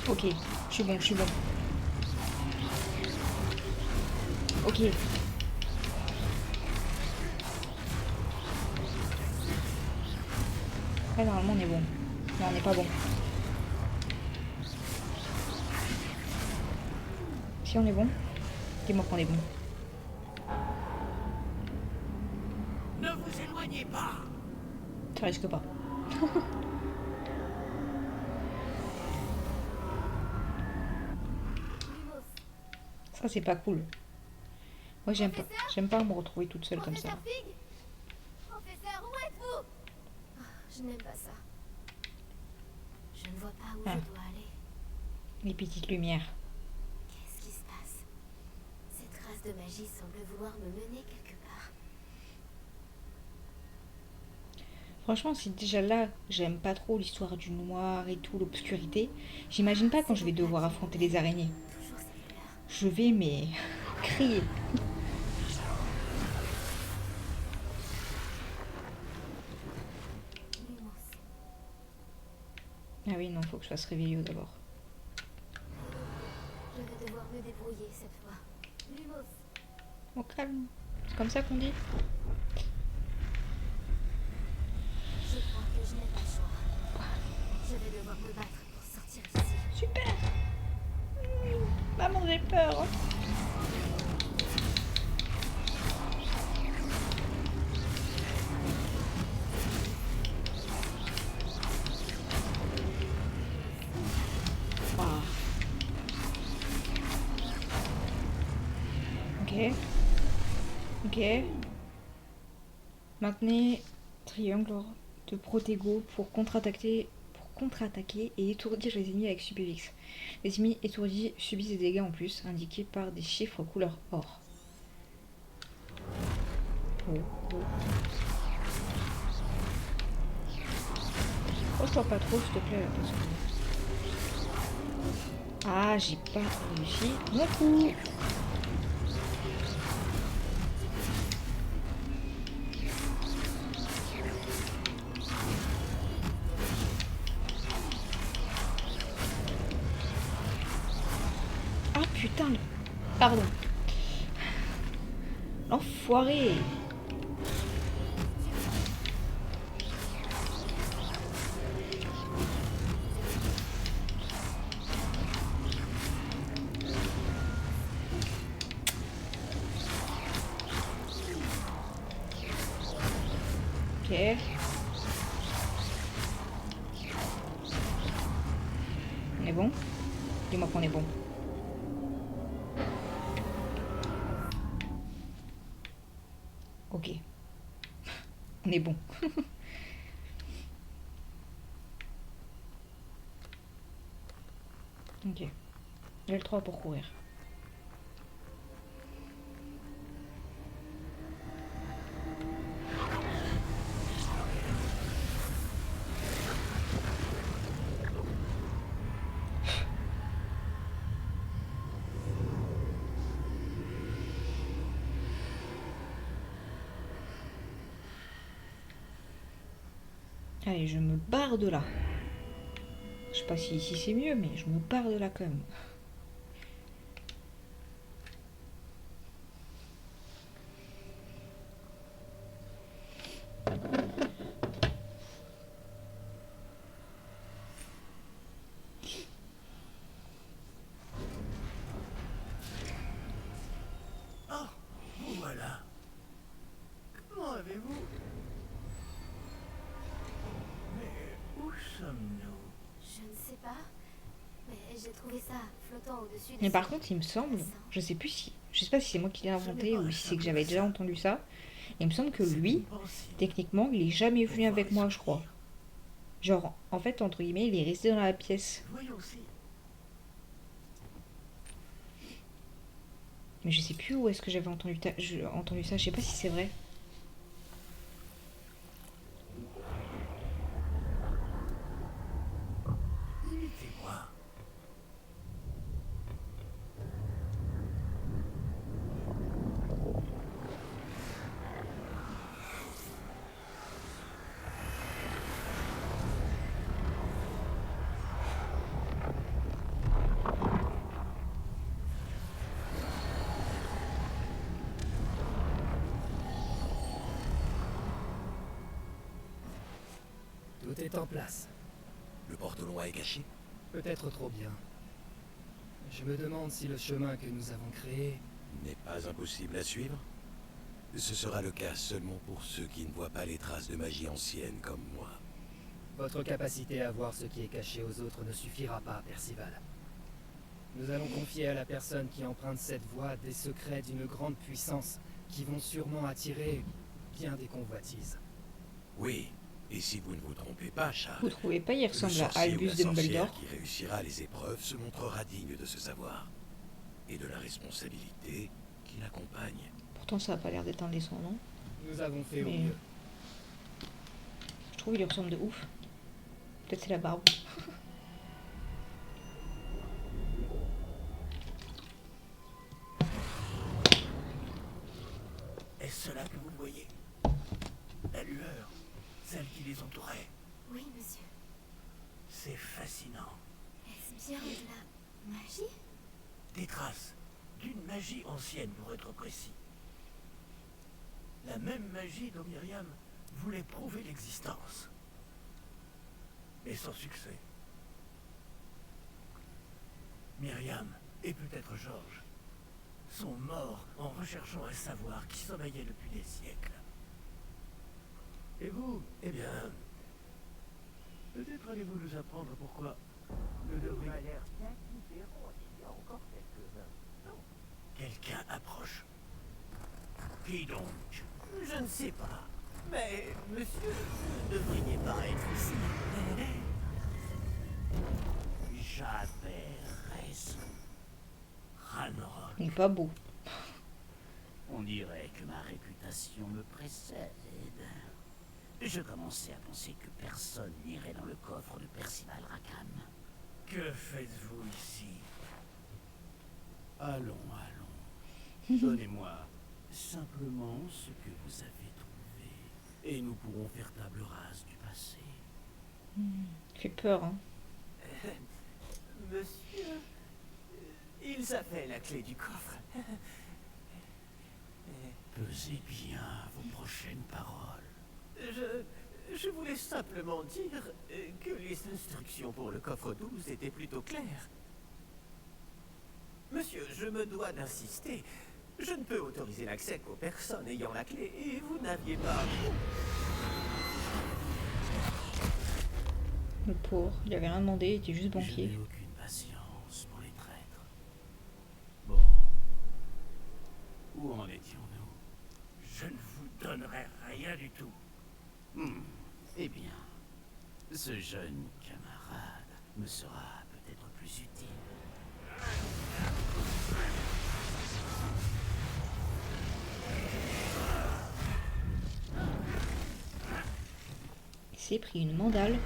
Speaker 1: Ok, je suis bon, je suis bon. Ok. Ouais, normalement on est bon. Non, on n'est pas bon. Si on est bon, dis-moi qu'on est bon.
Speaker 3: Ne vous éloignez pas.
Speaker 1: Ça risque pas.
Speaker 2: Lumos.
Speaker 1: Ça c'est pas cool. Moi j'aime pas me retrouver toute seule comme ça.
Speaker 2: Professeur Fig. Professeur, où êtes-vous? Je n'aime pas ça. Je ne vois pas où
Speaker 1: Ah.
Speaker 2: je dois aller.
Speaker 1: Les petites lumières.
Speaker 2: Qu'est-ce qui se passe? Cette trace de magie semble vouloir me mener quelque part.
Speaker 1: Franchement, si déjà là, j'aime pas trop l'histoire du noir et tout, l'obscurité, j'imagine pas quand je vais devoir affronter les araignées.
Speaker 2: Toujours cette couleur.
Speaker 1: Je vais, mais crier.
Speaker 2: Lumos.
Speaker 1: Ah oui, non, faut que je fasse réveillot d'abord.
Speaker 2: Je vais devoir me débrouiller cette fois. Lumos.
Speaker 1: Au calme. C'est comme ça qu'on dit.
Speaker 2: Je crois que je n'ai pas le choix. Je vais devoir me battre pour sortir d'ici.
Speaker 1: Super. Maman, j'ai peur. Ah. Ok. Ok. Maintenez triangle de Protego pour contre-attaquer et étourdir les ennemis avec Subivix. Les ennemis étourdis subissent des dégâts en plus, indiqués par des chiffres couleur or. Oh, oh. Reçois pas trop, s'il te plaît, là, parce que... Ah, j'ai pas réussi mon coup. Ah putain, pardon. L'enfoiré. Ok. On est bon? Dis-moi qu'on est bon. Ok. On est bon. Ok. J'ai le 3 pour courir. Allez, je me barre de là. Je sais pas si ici c'est mieux, mais je me barre de là quand même.
Speaker 3: Oh, vous voilà. Comment avez-vous... Mais où sommes-nous?
Speaker 2: Je ne sais pas. Mais j'ai trouvé ça flottant au-dessus de
Speaker 1: Mais par
Speaker 2: ça.
Speaker 1: contre, il me semble, je sais pas si c'est moi qui l'ai
Speaker 3: Ce
Speaker 1: inventé
Speaker 3: n'est pas
Speaker 1: ou
Speaker 3: un
Speaker 1: si c'est que
Speaker 3: simple
Speaker 1: j'avais déjà
Speaker 3: ça.
Speaker 1: entendu ça. Il me semble que
Speaker 3: C'est
Speaker 1: lui,
Speaker 3: une pensée.
Speaker 1: techniquement, il est jamais
Speaker 3: Pour
Speaker 1: venu
Speaker 3: voir
Speaker 1: avec
Speaker 3: les
Speaker 1: moi, je crois.
Speaker 3: souvenirs.
Speaker 1: Genre, en fait, entre guillemets, il est resté dans la pièce.
Speaker 3: Voyons aussi.
Speaker 1: Mais je sais plus où est-ce que j'avais entendu, entendu ça. Je sais pas si c'est vrai.
Speaker 3: Imitez-moi.
Speaker 5: Tout est en place.
Speaker 6: Le porte-long est caché.
Speaker 5: Peut-être trop bien. Je me demande si le chemin que nous avons créé...
Speaker 6: N'est pas impossible à suivre. Ce sera le cas seulement pour ceux qui ne voient pas les traces de magie ancienne comme moi.
Speaker 5: Votre capacité à voir ce qui est caché aux autres ne suffira pas, Percival. Nous allons confier à la personne qui emprunte cette voie des secrets d'une grande puissance qui vont sûrement attirer bien des convoitises.
Speaker 6: Oui, Et si vous ne vous trompez pas, Charles,
Speaker 1: Vous trouvez pas, il
Speaker 6: le
Speaker 1: ressemble à
Speaker 6: sorcier ou
Speaker 1: Albus
Speaker 6: la sorcière
Speaker 1: Dumbledore.
Speaker 6: qui réussira les épreuves se montrera digne de ce savoir et de la responsabilité qui l'accompagne.
Speaker 1: Pourtant, ça a pas l'air d'être un des sons, non?
Speaker 5: Nous avons fait au
Speaker 1: Mais-
Speaker 5: mieux.
Speaker 1: Je trouve qu'il lui ressemble de ouf. Peut-être c'est la barbe.
Speaker 3: Est-ce cela que vous voyez? La lueur, celle qui les entourait.
Speaker 2: Oui, monsieur.
Speaker 3: C'est fascinant.
Speaker 2: Est-ce bien de la magie?
Speaker 3: Des traces d'une magie ancienne, pour être précis. La même magie dont Myriam voulait prouver l'existence. Mais sans succès. Myriam, et peut-être Georges, sont morts en recherchant un savoir qui sommeillait depuis des siècles. Et vous, eh bien, peut-être allez-vous nous apprendre pourquoi nous devrions... l'air bien différent il y a encore quelques instants. Quelqu'un approche. Qui donc?
Speaker 4: Je ne sais pas. Mais, monsieur, vous ne devriez pas être ici.
Speaker 3: J'avais raison. Ranrock.
Speaker 1: Il est pas beau.
Speaker 7: On dirait que ma réputation me précède. Je commençais à penser que personne n'irait dans le coffre de Percival Rackham.
Speaker 3: Que faites-vous ici?
Speaker 7: Allons, allons. Donnez-moi simplement ce que vous avez trouvé. Et nous pourrons faire table rase du passé.
Speaker 1: Il fait peur, hein.
Speaker 4: Monsieur, ils avaient la clé du coffre.
Speaker 7: Pesez bien vos prochaines paroles.
Speaker 4: Je voulais simplement dire que les instructions pour le coffre 12 étaient plutôt claires. Monsieur, je me dois d'insister. Je ne peux autoriser l'accès qu'aux personnes ayant la clé, et vous n'aviez pas...
Speaker 1: Le pauvre, il avait rien demandé, il était juste
Speaker 7: Je
Speaker 1: banquier.
Speaker 7: n'ai aucune patience pour les traîtres. Bon. Où en étions-nous?
Speaker 3: Je ne vous donnerai rien du tout.
Speaker 7: Eh bien, ce jeune camarade me sera peut-être plus utile.
Speaker 1: Il s'est pris une mandale.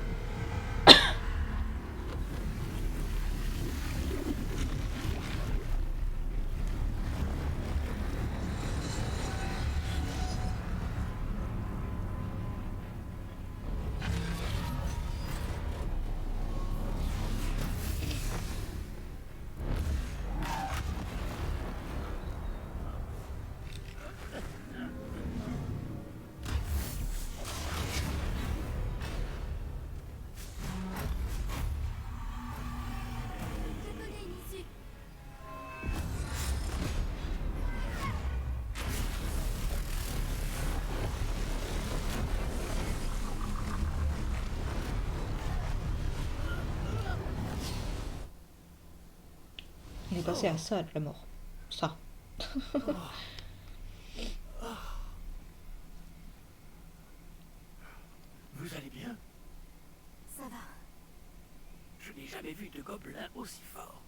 Speaker 2: Je connais une issue.
Speaker 1: Il est passé à ça, de la mort. Ça.
Speaker 3: Vous allez bien?
Speaker 2: Ça va.
Speaker 3: Je n'ai jamais vu de gobelin aussi fort.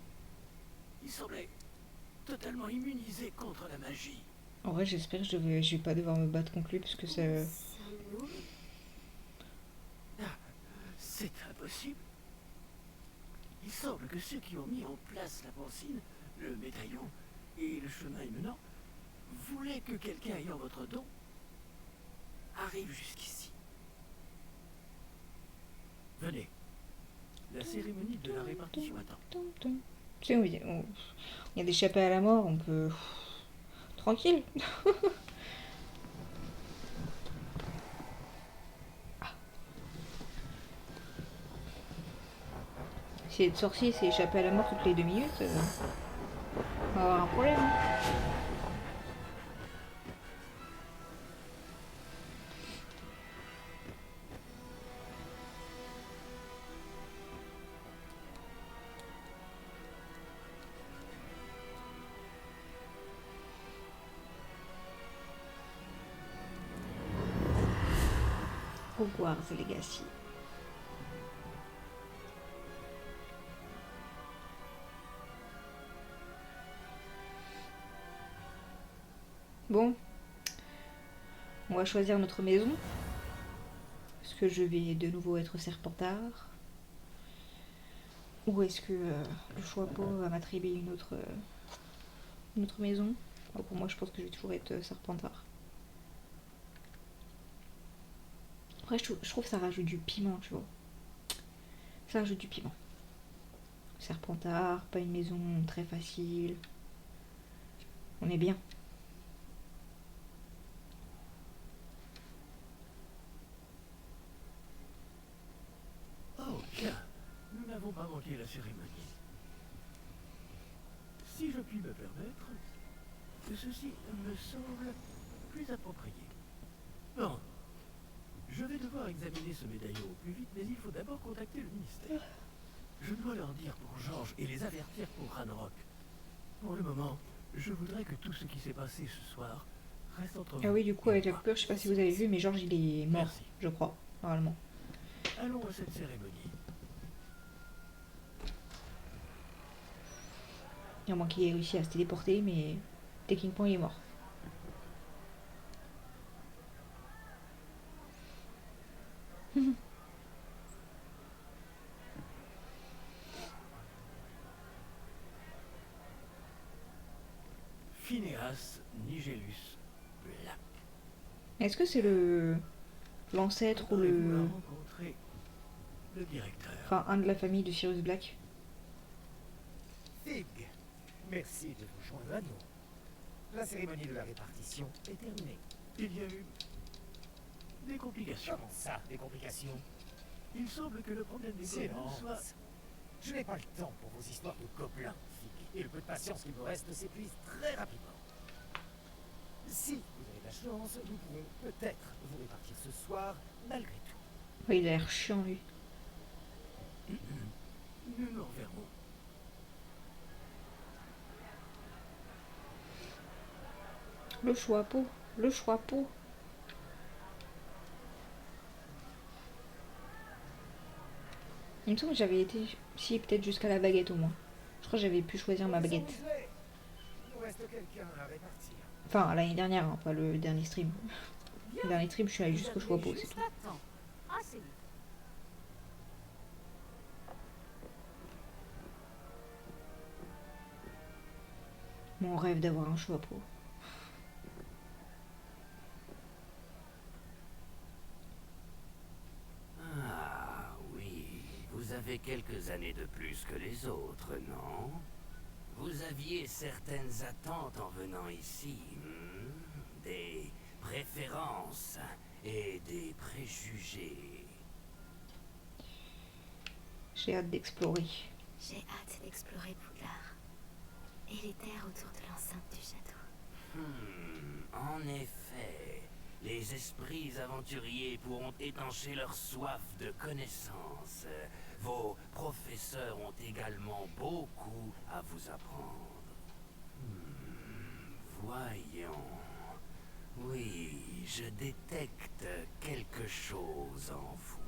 Speaker 3: Il semblait totalement immunisé contre la magie.
Speaker 1: En vrai, j'espère que je vais pas devoir me battre contre lui parce que ça.
Speaker 2: Sommes-nous?
Speaker 3: C'est impossible. Il semble que ceux qui ont mis en place la pancine, le médaillon et le chemin émenant voulaient que quelqu'un ayant votre don arrive jusqu'ici. Venez. La cérémonie de la répartition attend.
Speaker 1: Tu sais, on vient d'échapper à la mort, on peut. Tranquille. Si être sorcier, c'est échapper à la mort toutes les 2 minutes, on va avoir un problème. Hein. Hogwarts Legacy. Bon, on va choisir notre maison. Est-ce que je vais de nouveau être Serpentard? Ou est-ce que le Choixpeau va m'attribuer une autre maison? Pour moi, je pense que je vais toujours être Serpentard. Après, je trouve que ça rajoute du piment, tu vois. Ça rajoute du piment. Serpentard, pas une maison très facile. On est bien.
Speaker 3: Oh, bien. Nous n'avons pas manqué la cérémonie. Si je puis me permettre, ceci me semble plus approprié. Bon. Je vais devoir examiner ce médaillon au plus vite, mais il faut d'abord contacter le ministère. Je dois leur dire pour Georges et les avertir pour Ranrock. Pour le moment, je voudrais que tout ce qui s'est passé ce soir reste entre
Speaker 1: Ah
Speaker 3: vous
Speaker 1: oui, du coup,
Speaker 3: et
Speaker 1: avec la
Speaker 3: moi.
Speaker 1: coupure, je sais pas si vous avez vu, mais Georges, il est mort,
Speaker 3: Merci.
Speaker 1: je crois, normalement.
Speaker 3: Allons à cette cérémonie.
Speaker 1: Il y a moins qu'il ait réussi à se téléporter, mais techniquement, il est mort.
Speaker 3: Phineas Nigellus Black.
Speaker 1: Est-ce que c'est l'ancêtre ou
Speaker 3: Aurez-vous
Speaker 1: le...
Speaker 3: à rencontrer le directeur?
Speaker 1: Enfin, un de la famille de Sirius Black?
Speaker 5: Fig, merci de vous joindre à nous. La cérémonie de la répartition est terminée.
Speaker 3: Il y a eu des complications.
Speaker 5: Comment ça, des complications?
Speaker 3: Il semble que le problème des gobelins soit...
Speaker 5: Silence. Je n'ai pas le temps pour vos histoires de gobelins, Fig. Et le peu de patience qu'il me reste s'épuise très rapidement. Si vous avez de la chance, nous pourrons peut-être vous répartir ce soir, malgré tout.
Speaker 1: Oui, il a l'air chiant, lui.
Speaker 3: Nous nous reverrons.
Speaker 1: Le Choixpeau, le Choixpeau. Il me semble que j'avais été... Si, peut-être jusqu'à la baguette, au moins. Je crois que j'avais pu choisir ma baguette.
Speaker 5: Il nous reste quelqu'un à répartir.
Speaker 1: Enfin, l'année dernière, hein, pas le dernier stream. Le dernier stream, je suis allée
Speaker 2: Vous
Speaker 1: jusqu'au
Speaker 2: avez
Speaker 1: Choixpeau, c'est
Speaker 2: juste
Speaker 1: tout.
Speaker 2: à temps. Assez vite.
Speaker 1: Mon rêve d'avoir un Choixpeau.
Speaker 7: Ah oui, vous avez quelques années de plus que les autres, non? Vous aviez certaines attentes en venant ici, des préférences et des préjugés.
Speaker 1: J'ai hâte d'explorer.
Speaker 2: J'ai hâte d'explorer Poudlard et les terres autour de l'enceinte du château.
Speaker 7: En effet, les esprits aventuriers pourront étancher leur soif de connaissances. Vos professeurs ont également beaucoup à vous apprendre. Voyons. Oui, je détecte quelque chose en vous.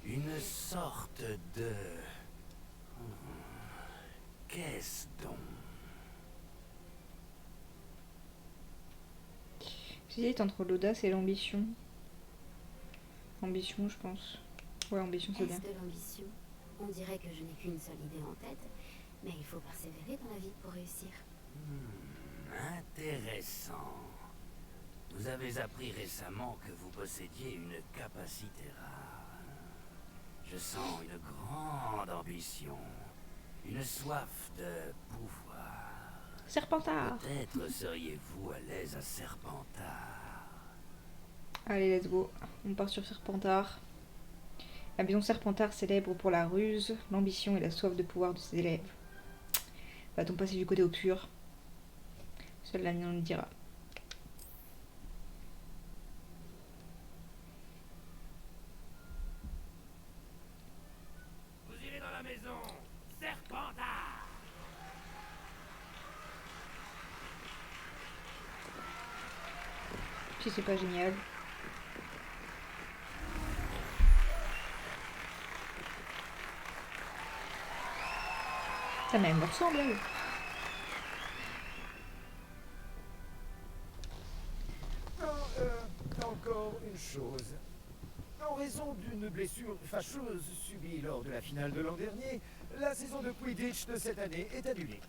Speaker 7: Une sorte de... Qu'est-ce donc?
Speaker 1: J'hésite entre l'audace et l'ambition. Ambition, je pense. Ouais, ambition, c'est bien.
Speaker 2: Est-ce de l'ambition? On dirait que je n'ai qu'une seule idée en tête, mais il faut persévérer dans la vie pour réussir.
Speaker 7: Intéressant. Vous avez appris récemment que vous possédiez une capacité rare. Je sens une grande ambition, une soif de pouvoir.
Speaker 1: Serpentard.
Speaker 7: Peut-être seriez-vous à l'aise à Serpentard.
Speaker 1: Allez, let's go. On part sur Serpentard. La maison Serpentard célèbre pour la ruse, l'ambition et la soif de pouvoir de ses élèves. Va-t-on passer du côté obscur? Seul l'avenir nous le dira.
Speaker 3: Vous irez dans la maison, Serpentard.
Speaker 1: Si c'est pas génial. Ça même me ressemble, elle.
Speaker 5: Encore une chose. En raison d'une blessure fâcheuse subie lors de la finale de l'an dernier, la saison de Quidditch de cette année est annulée.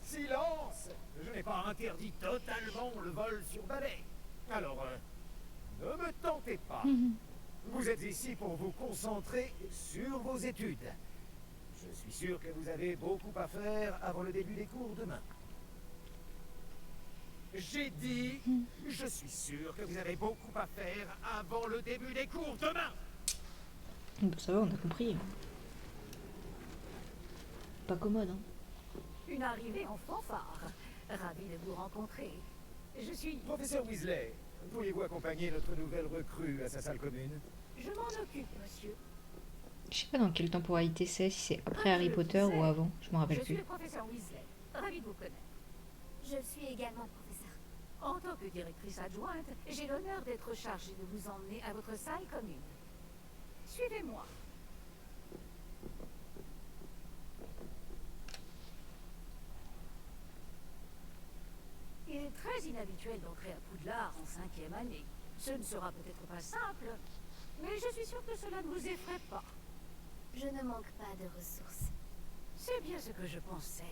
Speaker 5: Silence! Je n'ai pas interdit totalement le vol sur balai. Alors, ne me tentez pas. Vous êtes ici pour vous concentrer sur vos études. Je suis sûr que vous avez beaucoup à faire avant le début des cours demain. J'ai dit, je suis sûr que vous avez beaucoup à faire avant le début des cours demain.
Speaker 1: Bah, ça va, on a compris. Pas commode, hein.
Speaker 8: Une arrivée en fanfare. Ravi de vous rencontrer. Je suis...
Speaker 5: Professeur Weasley, pourriez-vous accompagner notre nouvelle recrue à sa salle commune?
Speaker 8: Je m'en occupe, monsieur.
Speaker 1: Je sais pas dans quelle temporalité c'est, si c'est après Harry Potter ou avant, je m'en rappelle
Speaker 8: Je suis
Speaker 1: plus.
Speaker 8: le professeur Weasley. Ravi de vous connaître.
Speaker 2: Je le suis également, professeur.
Speaker 8: En tant que directrice adjointe, j'ai l'honneur d'être chargée de vous emmener à votre salle commune. Suivez-moi. Il est très inhabituel d'entrer à Poudlard en 5e année. Ce ne sera peut-être pas simple, mais je suis sûre que cela ne vous effraie pas.
Speaker 2: Je ne manque pas de ressources.
Speaker 8: C'est bien ce que je pensais.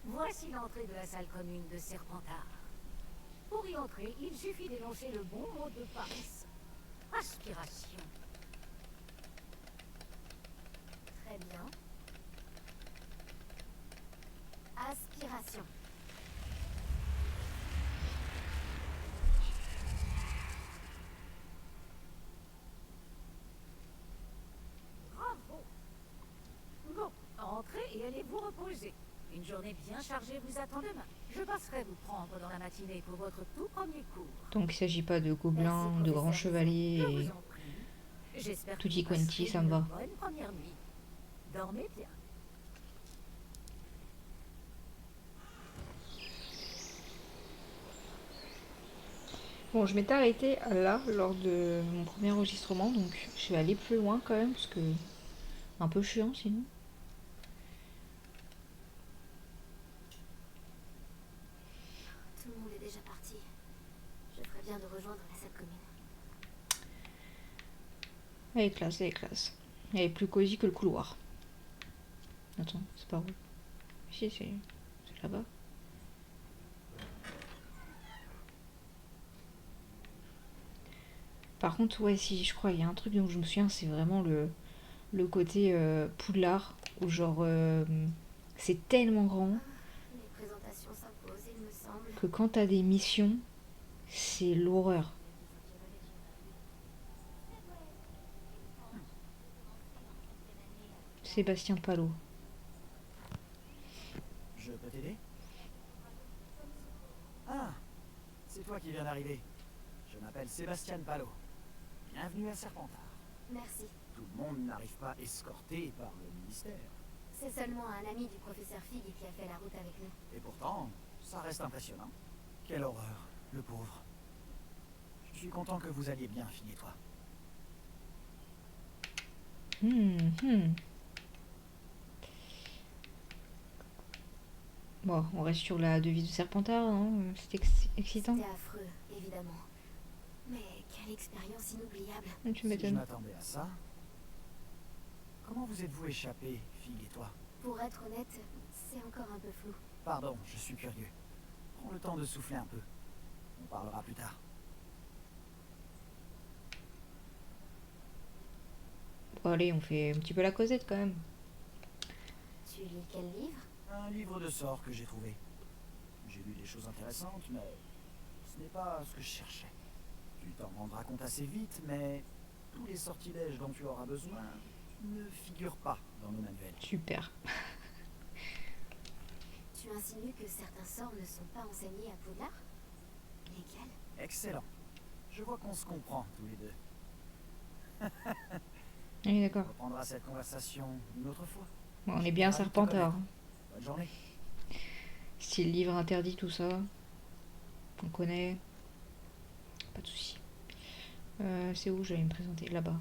Speaker 8: Voici l'entrée de la salle commune de Serpentard. Pour y entrer, il suffit d'énoncer le bon mot de passe. Aspiration.
Speaker 2: Très bien. Aspiration.
Speaker 8: Bravo. Bon, entrez et allez vous reposer. Une journée bien chargée vous attend demain. Je passerai vous prendre dans la matinée pour votre tout premier cours.
Speaker 1: Donc il s'agit pas de gobelins,
Speaker 2: Merci,
Speaker 1: de grands
Speaker 2: professeur.
Speaker 1: chevaliers
Speaker 8: Je
Speaker 1: et...
Speaker 8: vous en prie. J'espère que
Speaker 1: Tutti
Speaker 8: vous
Speaker 1: quanti,
Speaker 8: passerez
Speaker 1: ça me va.
Speaker 8: une bonne première nuit. Dormez bien.
Speaker 1: Bon, je m'étais arrêtée là, lors de mon premier enregistrement, donc je vais aller plus loin quand même, parce que... Un peu chiant sinon.
Speaker 2: Tout le monde est déjà parti. Je ferais bien de rejoindre la salle commune.
Speaker 1: Elle est classe, elle est classe. Elle est plus cosy que le couloir. Attends, c'est pas où? Si, c'est là-bas. Par contre, ouais, si, je crois, il y a un truc dont je me souviens, c'est vraiment le côté Poudlard, où genre, c'est tellement grand
Speaker 2: Les présentations s'imposent, il me semble.
Speaker 1: que quand t'as des missions, c'est l'horreur. Sébastien Palot.
Speaker 5: Je peux t'aider? Ah, c'est toi qui viens d'arriver. Je m'appelle Sébastien Palot. Bienvenue à Serpentard.
Speaker 2: Merci.
Speaker 5: Tout le monde n'arrive pas escorté par le ministère.
Speaker 2: C'est seulement un ami du professeur Fig qui a fait la route avec nous.
Speaker 5: Et pourtant, ça reste impressionnant. Quelle horreur, le pauvre. Je suis content que vous alliez bien, Fig et toi.
Speaker 1: Bon, on reste sur la devise de Serpentard, hein. C'était excitant.
Speaker 2: C'était affreux, évidemment. Mais quelle expérience inoubliable.
Speaker 1: Tu
Speaker 5: Si je
Speaker 1: m'étonnes.
Speaker 5: m'attendais à ça... Comment vous êtes-vous échappé, Fig et toi?
Speaker 2: Pour être honnête, c'est encore un peu flou.
Speaker 5: Pardon, je suis curieux. Prends le temps de souffler un peu. On parlera plus tard.
Speaker 1: Bon, allez, on fait un petit peu la causette quand même.
Speaker 2: Tu lis quel livre?
Speaker 5: Un livre de sorts que j'ai trouvé. J'ai lu des choses intéressantes, mais ce n'est pas ce que je cherchais. Tu t'en rendras compte assez vite, mais tous les sortilèges dont tu auras besoin ne figurent pas dans nos manuels.
Speaker 1: Super.
Speaker 2: Tu insinues que certains sorts ne sont pas enseignés à Poudlard? Lesquels?
Speaker 5: Excellent. Je vois qu'on se comprend tous les deux.
Speaker 1: Oui, d'accord.
Speaker 5: On reprendra cette conversation une autre fois.
Speaker 1: Bon, on est bien
Speaker 5: Ravi de te
Speaker 1: Serpentard.
Speaker 5: connaître. Bonne journée.
Speaker 1: Style livre interdit, tout ça. On connaît. Pas de soucis. C'est où j'allais me présenter? Là-bas.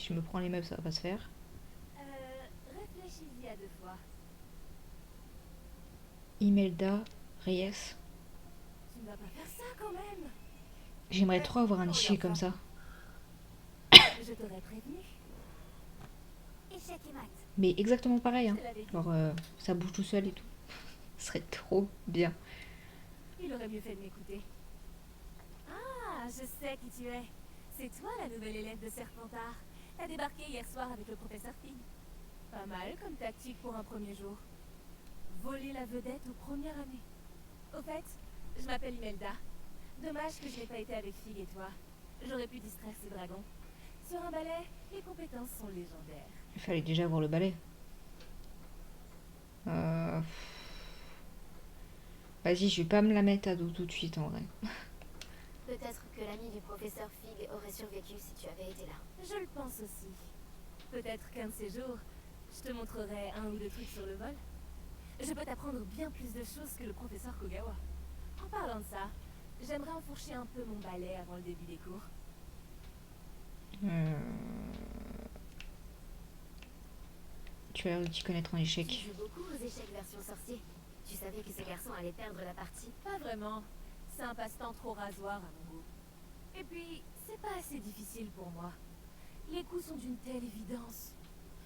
Speaker 1: si je me prends les meubles, ça va pas se faire.
Speaker 8: Réfléchis-y à 2 fois.
Speaker 1: Imelda Reyes.
Speaker 8: Tu ne vas pas faire ça quand même.
Speaker 1: J'aimerais trop avoir un échiquier comme ça.
Speaker 8: Je t'aurais prévenu.
Speaker 2: Échec et mat.
Speaker 1: Mais exactement pareil, hein.
Speaker 8: Je te l'avais dit.
Speaker 1: Genre, ça bouge tout seul et tout. Ce serait trop bien.
Speaker 8: Il aurait mieux fait de m'écouter. Ah, je sais qui tu es. C'est toi la nouvelle élève de Serpentard. T'as débarqué hier soir avec le professeur Fig. Pas mal comme tactique pour un premier jour. Voler la vedette aux premières années. Au fait, je m'appelle Imelda. Dommage que je n'ai pas été avec Fig et toi. J'aurais pu distraire ces dragons. Sur un balai, les compétences sont légendaires.
Speaker 1: Il fallait déjà voir le balai. Vas-y, je vais pas me la mettre à dos tout de suite en vrai.
Speaker 2: Peut-être que l'ami du professeur Fig aurait survécu si tu avais été là.
Speaker 8: Je le pense aussi. Peut-être qu'un de ces jours, je te montrerai 1 ou 2 trucs sur le vol. Je peux t'apprendre bien plus de choses que le professeur Kogawa. En parlant de ça, j'aimerais enfourcher un peu mon balai avant le début des cours.
Speaker 1: Tu as l'air de t'y connaître en
Speaker 2: Tu
Speaker 1: échec.
Speaker 2: joues beaucoup aux échecs version sorcier. Tu savais que ce garçon allait perdre la partie.
Speaker 8: Pas vraiment. C'est un passe-temps trop rasoir à mon goût. Et puis, c'est pas assez difficile pour moi. Les coups sont d'une telle évidence.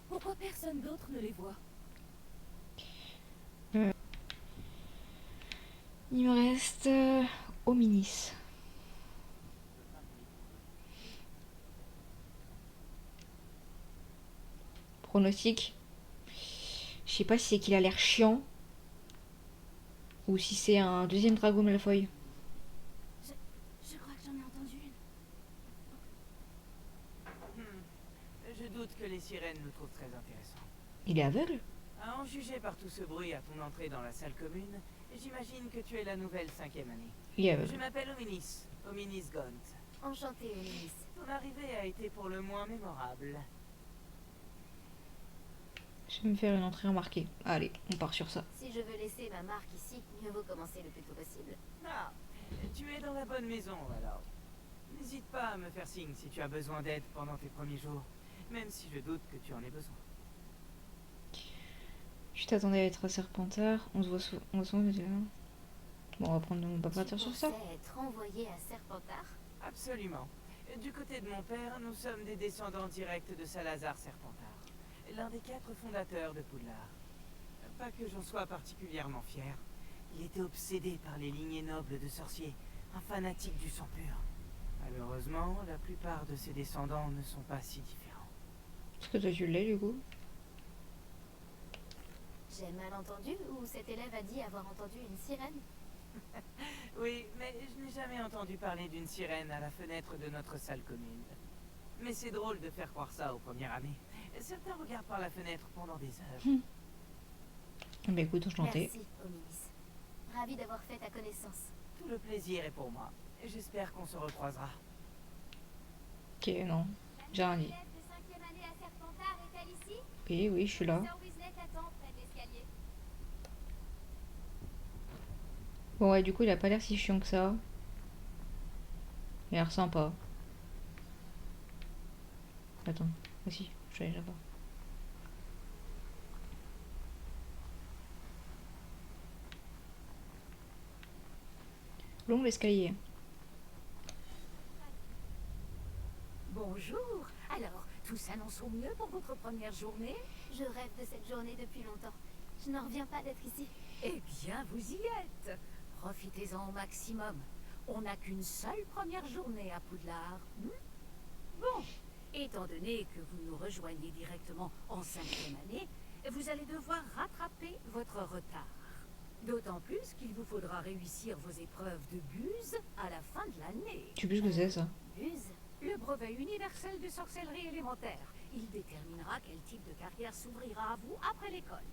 Speaker 8: Pourquoi personne d'autre ne les voit?
Speaker 1: Il me reste Hominis. Pronostic. Je sais pas si c'est qu'il a l'air chiant ou si c'est un deuxième Drago Malfoy.
Speaker 2: Je crois que j'en ai entendu une.
Speaker 9: Je doute que les sirènes nous trouvent très intéressants.
Speaker 1: Il est aveugle?
Speaker 9: À en juger par tout ce bruit à ton entrée dans la salle commune, j'imagine que tu es la nouvelle 5e année.
Speaker 1: Il est
Speaker 9: Je
Speaker 1: aveugle.
Speaker 9: m'appelle Hominis Gaunt.
Speaker 2: Enchantée, Ominis.
Speaker 9: Ton arrivée a été pour le moins mémorable.
Speaker 1: Je vais me faire une entrée remarquée. Allez, on part sur ça.
Speaker 2: Si je veux laisser ma marque ici, mieux vaut commencer le plus tôt possible.
Speaker 9: Ah, tu es dans la bonne maison alors. N'hésite pas à me faire signe si tu as besoin d'aide pendant tes premiers jours, même si je doute que tu en aies besoin.
Speaker 1: Je t'attendais à être à Serpentard. On se voit souvent. Bon, on va partir sur ça.
Speaker 2: Tu pensais être envoyé à Serpentard?
Speaker 9: Absolument. Du côté de mon père, nous sommes des descendants directs de Salazar Serpentard, l'un des 4 fondateurs de Poudlard. Pas que j'en sois particulièrement fier. Il était obsédé par les lignées nobles de sorciers, un fanatique du sang pur. Malheureusement, la plupart de ses descendants ne sont pas si différents.
Speaker 1: Est-ce que toi tu l'es du coup?
Speaker 2: J'ai mal entendu ou cet élève a dit avoir entendu une sirène?
Speaker 9: Oui, mais je n'ai jamais entendu parler d'une sirène à la fenêtre de notre salle commune. Mais c'est drôle de faire croire ça aux premières années. Certains regardent par la fenêtre pendant des heures.
Speaker 1: Bah écoute, enchanté.
Speaker 2: Merci, Hominis. Ravi d'avoir fait ta connaissance.
Speaker 9: Tout le plaisir est pour moi. J'espère qu'on se recroisera.
Speaker 1: Ok, non. J'ai rien dit.
Speaker 2: L'élève de 5e année à Serpentard est-elle ici?
Speaker 1: Oui, je suis là.
Speaker 2: Sir Weasley t'attend près de l'escalier.
Speaker 1: Bon ouais, du coup il a pas l'air si chiant que ça. Il a l'air sympa. Attends, aussi, je vais aller là-bas. Long l'escalier.
Speaker 8: Bonjour. Alors, tout s'annonce au mieux pour votre première journée?
Speaker 2: Je rêve de cette journée depuis longtemps. Je n'en reviens pas d'être ici.
Speaker 8: Eh bien, vous y êtes. Profitez-en au maximum. On n'a qu'une seule première journée à Poudlard. Bon, étant donné que vous nous rejoignez directement en 5e année, vous allez devoir rattraper votre retard. D'autant plus qu'il vous faudra réussir vos épreuves de buse à la fin de l'année.
Speaker 1: Tu sais plus ce que c'est ça.
Speaker 2: Buse?
Speaker 8: Le brevet universel de sorcellerie élémentaire. Il déterminera quel type de carrière s'ouvrira à vous après l'école.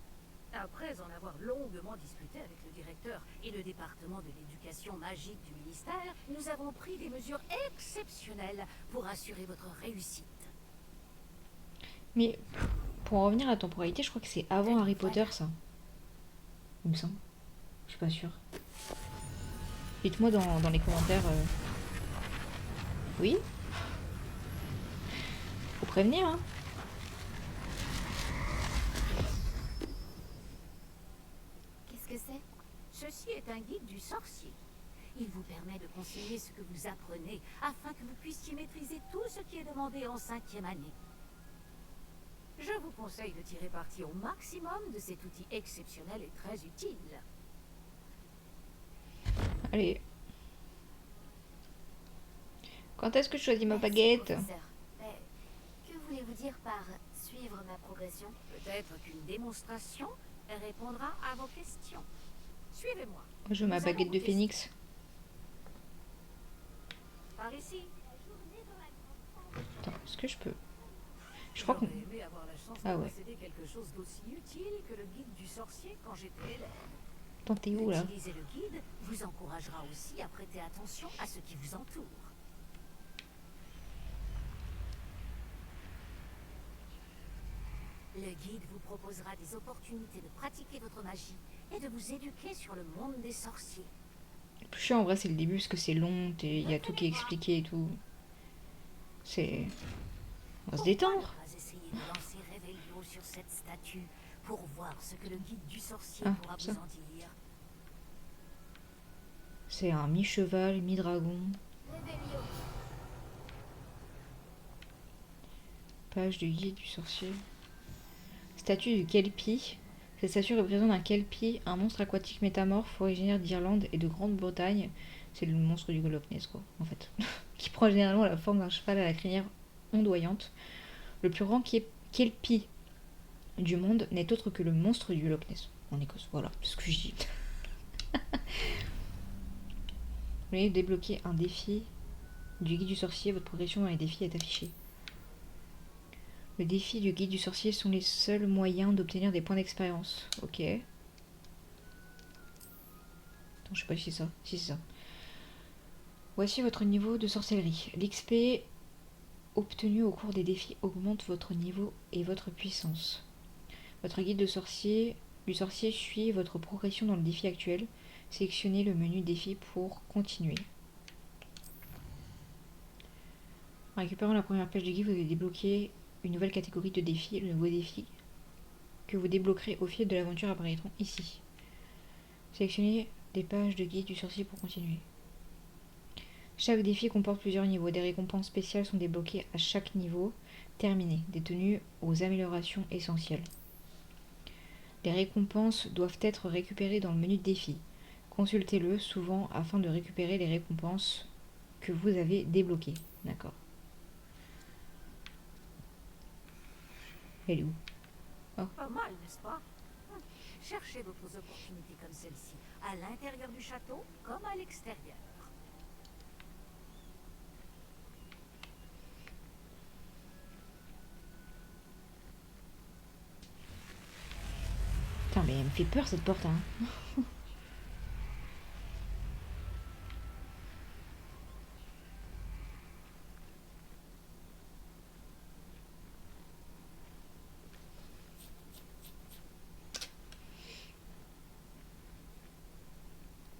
Speaker 8: Après en avoir longuement discuté avec le directeur et le département de l'éducation magique du ministère, nous avons pris des mesures exceptionnelles pour assurer votre réussite.
Speaker 1: Mais pour en revenir à la temporalité, je crois que c'est avant Harry Potter ça. Il me semble. Je suis pas sûre. Dites-moi dans les commentaires. Oui. Faut prévenir, hein.
Speaker 2: Qu'est-ce que c'est?
Speaker 10: Ceci est un guide du sorcier. Il vous permet de conseiller ce que vous apprenez afin que vous puissiez maîtriser tout ce qui est demandé en 5e année. Je vous conseille de tirer parti au maximum de cet outil exceptionnel et très utile.
Speaker 1: Allez. Quand est-ce que je choisis ma
Speaker 2: Merci,
Speaker 1: baguette?
Speaker 2: professeur. Mais que voulez-vous dire par suivre ma progression?
Speaker 10: Peut-être qu'une démonstration répondra à vos questions. Suivez-moi.
Speaker 1: Je veux ma
Speaker 10: Nous
Speaker 1: baguette
Speaker 10: allons
Speaker 1: de
Speaker 10: vous
Speaker 1: phénix.
Speaker 10: Par ici.
Speaker 1: Attends, est-ce que je peux? Je crois qu'on...
Speaker 10: J'aurais aimé avoir la chance
Speaker 1: Ah
Speaker 10: de
Speaker 1: ouais.
Speaker 10: posséder quelque chose d'aussi utile que le guide du sorcier quand j'étais élève.
Speaker 1: Attends, t'es où là?
Speaker 10: Utiliser le guide vous encouragera aussi à prêter attention à ce qui vous entoure. Le guide vous proposera des opportunités de pratiquer votre magie et de vous éduquer sur le monde des sorciers.
Speaker 1: Le plus chiant en vrai c'est le début parce que c'est long, il y a tout qui est expliqué et tout. C'est... On va se
Speaker 10: Pourquoi
Speaker 1: détendre.
Speaker 10: ne pas essayer de lancer Revelio sur cette statue pour voir ce que le guide du sorcier
Speaker 1: Ah,
Speaker 10: pourra
Speaker 1: ça.
Speaker 10: vous en dire.
Speaker 1: C'est un mi-cheval, mi-dragon.
Speaker 2: Réveillon.
Speaker 1: Page du guide du sorcier. Statue du Kelpie. Cette statue représente un Kelpie, un monstre aquatique métamorphe originaire d'Irlande et de Grande-Bretagne. C'est le monstre du Loch Ness, quoi, en fait. Qui prend généralement la forme d'un cheval à la crinière ondoyante. Le plus grand Kelpie du monde n'est autre que le monstre du Loch Ness, en Écosse. Voilà, c'est ce que je dis. Vous voulez débloquer un défi du guide du sorcier. Votre progression dans les défis est affichée. Le défi du guide du sorcier sont les seuls moyens d'obtenir des points d'expérience. Ok. Attends, je sais pas si c'est ça. Si c'est ça. Voici votre niveau de sorcellerie. L'XP obtenu au cours des défis augmente votre niveau et votre puissance. Votre guide du sorcier suit votre progression dans le défi actuel. Sélectionnez le menu défi pour continuer. En récupérant la première page du guide, vous avez débloqué une nouvelle catégorie de défis. Le nouveau défi que vous débloquerez au fil de l'aventure apparaîtront ici. Sélectionnez des pages de guide du sorcier pour continuer. Chaque défi comporte plusieurs niveaux. Des récompenses spéciales sont débloquées à chaque niveau terminé, détenues aux améliorations essentielles. Les récompenses doivent être récupérées dans le menu de défi. Consultez-le souvent afin de récupérer les récompenses que vous avez débloquées. D'accord. Elle est où?
Speaker 10: Pas mal, n'est-ce pas? Cherchez d'autres opportunités comme celle-ci, à l'intérieur du château comme à l'extérieur.
Speaker 1: Putain, mais elle me fait peur cette porte, hein.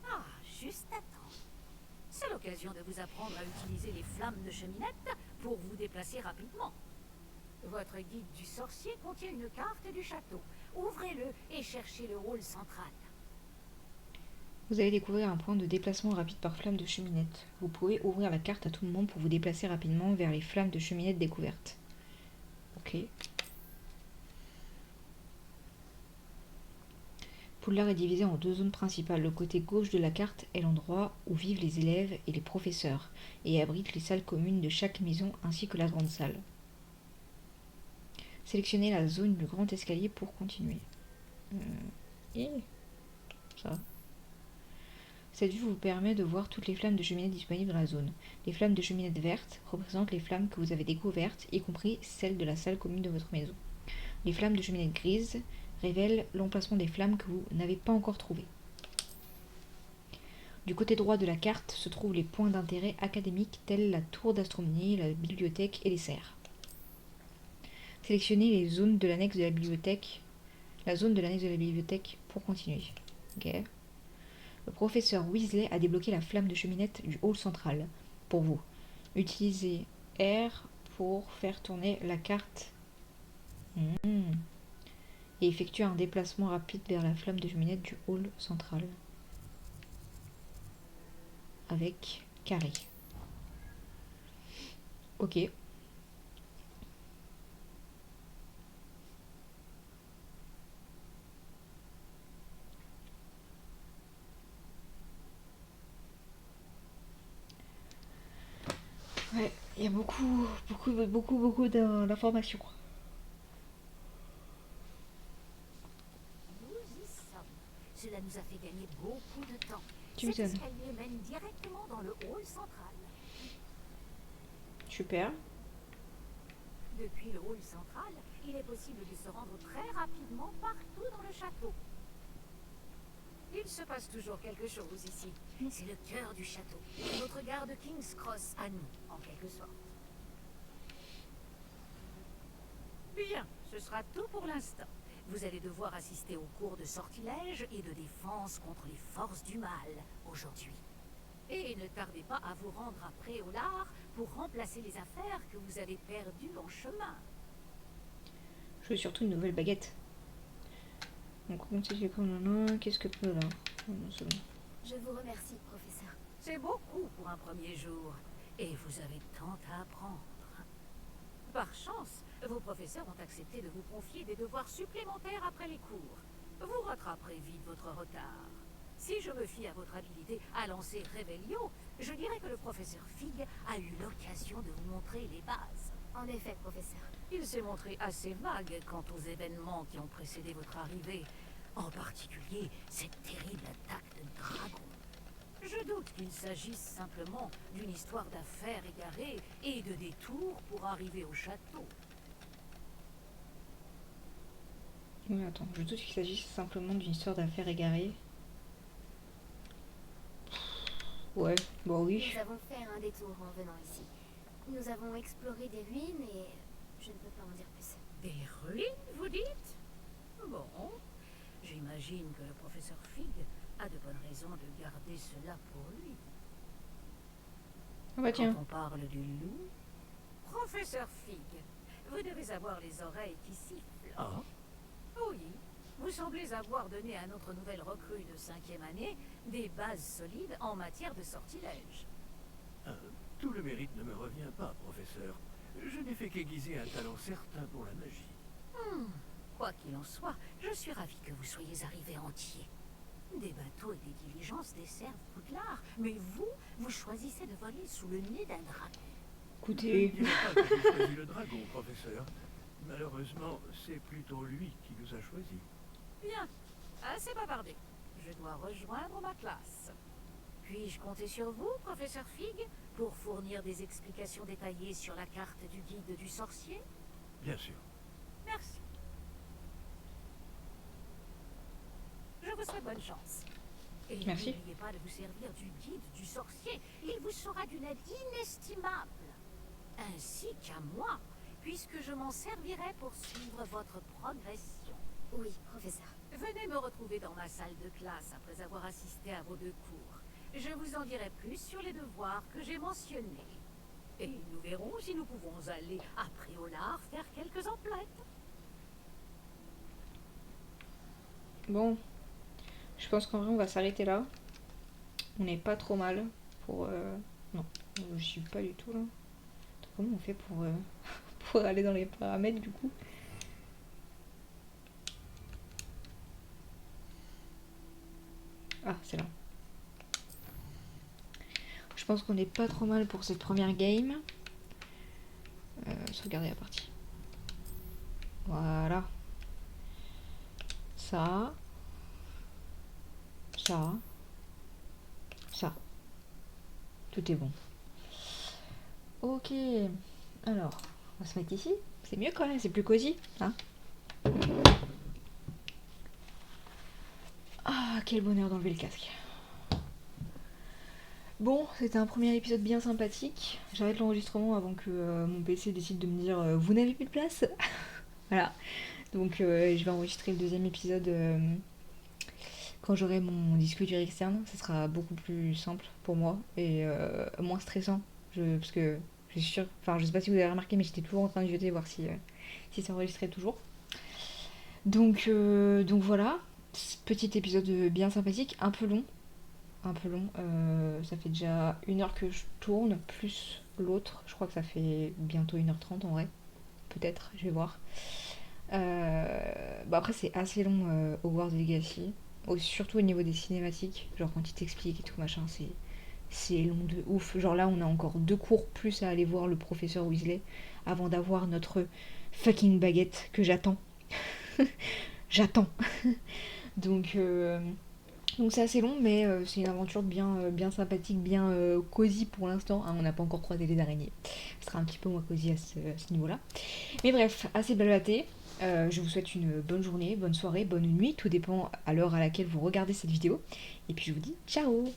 Speaker 10: Ah, juste à temps. C'est l'occasion de vous apprendre à utiliser les flammes de cheminette pour vous déplacer rapidement. Votre guide du sorcier contient une carte du château. Ouvrez-le et cherchez le rôle central.
Speaker 1: Vous allez découvrir un point de déplacement rapide par flamme de cheminette. Vous pouvez ouvrir la carte à tout moment pour vous déplacer rapidement vers les flammes de cheminette découvertes. Ok. Poudlard est divisé en deux zones principales. Le côté gauche de la carte est l'endroit où vivent les élèves et les professeurs, et abrite les salles communes de chaque maison ainsi que la grande salle. Sélectionnez la zone du grand escalier pour continuer. Ça. Cette vue vous permet de voir toutes les flammes de cheminette disponibles dans la zone. Les flammes de cheminette vertes représentent les flammes que vous avez découvertes, y compris celles de la salle commune de votre maison. Les flammes de cheminette grises révèlent l'emplacement des flammes que vous n'avez pas encore trouvées. Du côté droit de la carte se trouvent les points d'intérêt académiques tels la tour d'astronomie, la bibliothèque et les serres. Sélectionnez les zones de l'annexe de la bibliothèque, pour continuer. Ok. Le professeur Weasley a débloqué la flamme de cheminette du hall central. Pour vous, utilisez R pour faire tourner la carte. Et effectuer un déplacement rapide vers la flamme de cheminée du hall central. Avec carré. Ok. Ouais, il y a beaucoup d'informations.
Speaker 10: Nous y sommes. Cela nous a fait gagner beaucoup de temps.
Speaker 1: Tu
Speaker 10: Cet
Speaker 1: m'étonnes.
Speaker 10: escalier mène directement dans le hall central.
Speaker 1: Super.
Speaker 10: Depuis le hall central, il est possible de se rendre très rapidement partout dans le château. Il se passe toujours quelque chose ici. C'est le cœur du château. Notre gare de King's Cross à nous, en quelque sorte. Bien, ce sera tout pour l'instant. Vous allez devoir assister aux cours de sortilège et de défense contre les forces du mal aujourd'hui. Et ne tardez pas à vous rendre à Préolard pour remplacer les affaires que vous avez perdues en chemin.
Speaker 1: Je veux surtout une nouvelle baguette. Donc, qu'est-ce que peut là? C'est bon.
Speaker 2: Je vous remercie, professeur.
Speaker 10: C'est beaucoup pour un premier jour. Et vous avez tant à apprendre. Par chance, vos professeurs ont accepté de vous confier des devoirs supplémentaires après les cours. Vous rattraperez vite votre retard. Si je me fie à votre habilité à lancer Revelio, je dirais que le professeur Fig a eu l'occasion de vous montrer les bases.
Speaker 2: En effet, professeur.
Speaker 10: Il s'est montré assez vague quant aux événements qui ont précédé votre arrivée, en particulier cette terrible attaque de dragon. Je doute qu'il s'agisse simplement d'une histoire d'affaires égarées et de détours pour arriver au château.
Speaker 1: Oui, attends, je doute qu'il s'agisse simplement d'une histoire d'affaires égarées. Ouais, bon oui.
Speaker 2: Nous avons fait un détour en venant ici. Nous avons exploré des ruines et je ne peux pas en dire plus.
Speaker 10: Des ruines, vous dites? Bon, j'imagine que le professeur Fig a de bonnes raisons de garder cela pour lui.
Speaker 1: Ah bah tiens.
Speaker 10: Quand on parle du loup, professeur Fig, vous devez avoir les oreilles qui sifflent.
Speaker 3: Ah,
Speaker 10: Oui, vous semblez avoir donné à notre nouvelle recrue de 5e année des bases solides en matière de sortilège.
Speaker 3: tout le mérite ne me revient pas, professeur. Je n'ai fait qu'aiguiser un talent certain pour la magie.
Speaker 10: Quoi qu'il en soit, je suis ravie que vous soyez arrivé entier. Des bateaux et des diligences desservent Poudlard, mais vous choisissez de voler sous le nez d'un dragon.
Speaker 1: Écoutez.
Speaker 3: Je ne dirais pas que j'ai choisi le dragon, professeur. Malheureusement, c'est plutôt lui qui nous a choisis.
Speaker 10: Bien, assez bavardé. Je dois rejoindre ma classe. Puis-je compter sur vous, professeur Fig, pour fournir des explications détaillées sur la carte du guide du sorcier?
Speaker 3: Bien sûr.
Speaker 10: Merci. Je vous souhaite bonne chance. Et
Speaker 1: Merci.
Speaker 10: n'oubliez pas de vous servir du guide du sorcier. Il vous sera d'une aide inestimable. Ainsi qu'à moi, puisque je m'en servirai pour suivre votre progression.
Speaker 2: Oui, professeur.
Speaker 10: Venez me retrouver dans ma salle de classe après avoir assisté à vos 2 cours. Je vous en dirai plus sur les devoirs que j'ai mentionnés. Et nous verrons si nous pouvons aller à Préolard faire quelques emplettes.
Speaker 1: Bon. Je pense qu'en vrai on va s'arrêter là. On n'est pas trop mal pour... Non, je suis pas du tout là. Comment on fait pour, pour aller dans les paramètres du coup? Ah, c'est là. Je pense qu'on n'est pas trop mal pour cette première game. Sauvegarder la partie. Voilà. Ça. Ça. Ça. Tout est bon. Ok. Alors, on va se mettre ici. C'est mieux quand même, c'est plus cosy. Hein. Ah, quel bonheur d'enlever le casque. Bon, c'était un premier épisode bien sympathique. J'arrête l'enregistrement avant que mon PC décide de me dire vous n'avez plus de place. Voilà. Donc je vais enregistrer le 2e épisode quand j'aurai mon disque dur externe. Ça sera beaucoup plus simple pour moi et moins stressant. Parce que Je suis sûre, enfin je sais pas si vous avez remarqué, mais j'étais toujours en train de jeter voir si ça enregistrait toujours. Donc voilà, petit épisode bien sympathique, un peu long. Ça fait déjà 1 heure que je tourne, plus l'autre. Je crois que ça fait bientôt 1h30 en vrai. Peut-être, je vais voir. Après c'est assez long Hogwarts Legacy. Surtout au niveau des cinématiques. Genre quand il t'explique et tout machin, c'est long de ouf. Genre là on a encore 2 cours plus à aller voir le professeur Weasley avant d'avoir notre fucking baguette que j'attends. J'attends. Donc c'est assez long, mais c'est une aventure bien sympathique, bien cosy pour l'instant. Hein, on n'a pas encore croisé les araignées. Ce sera un petit peu moins cosy à ce niveau-là. Mais bref, assez blablaté. Je vous souhaite une bonne journée, bonne soirée, bonne nuit. Tout dépend à l'heure à laquelle vous regardez cette vidéo. Et puis je vous dis ciao!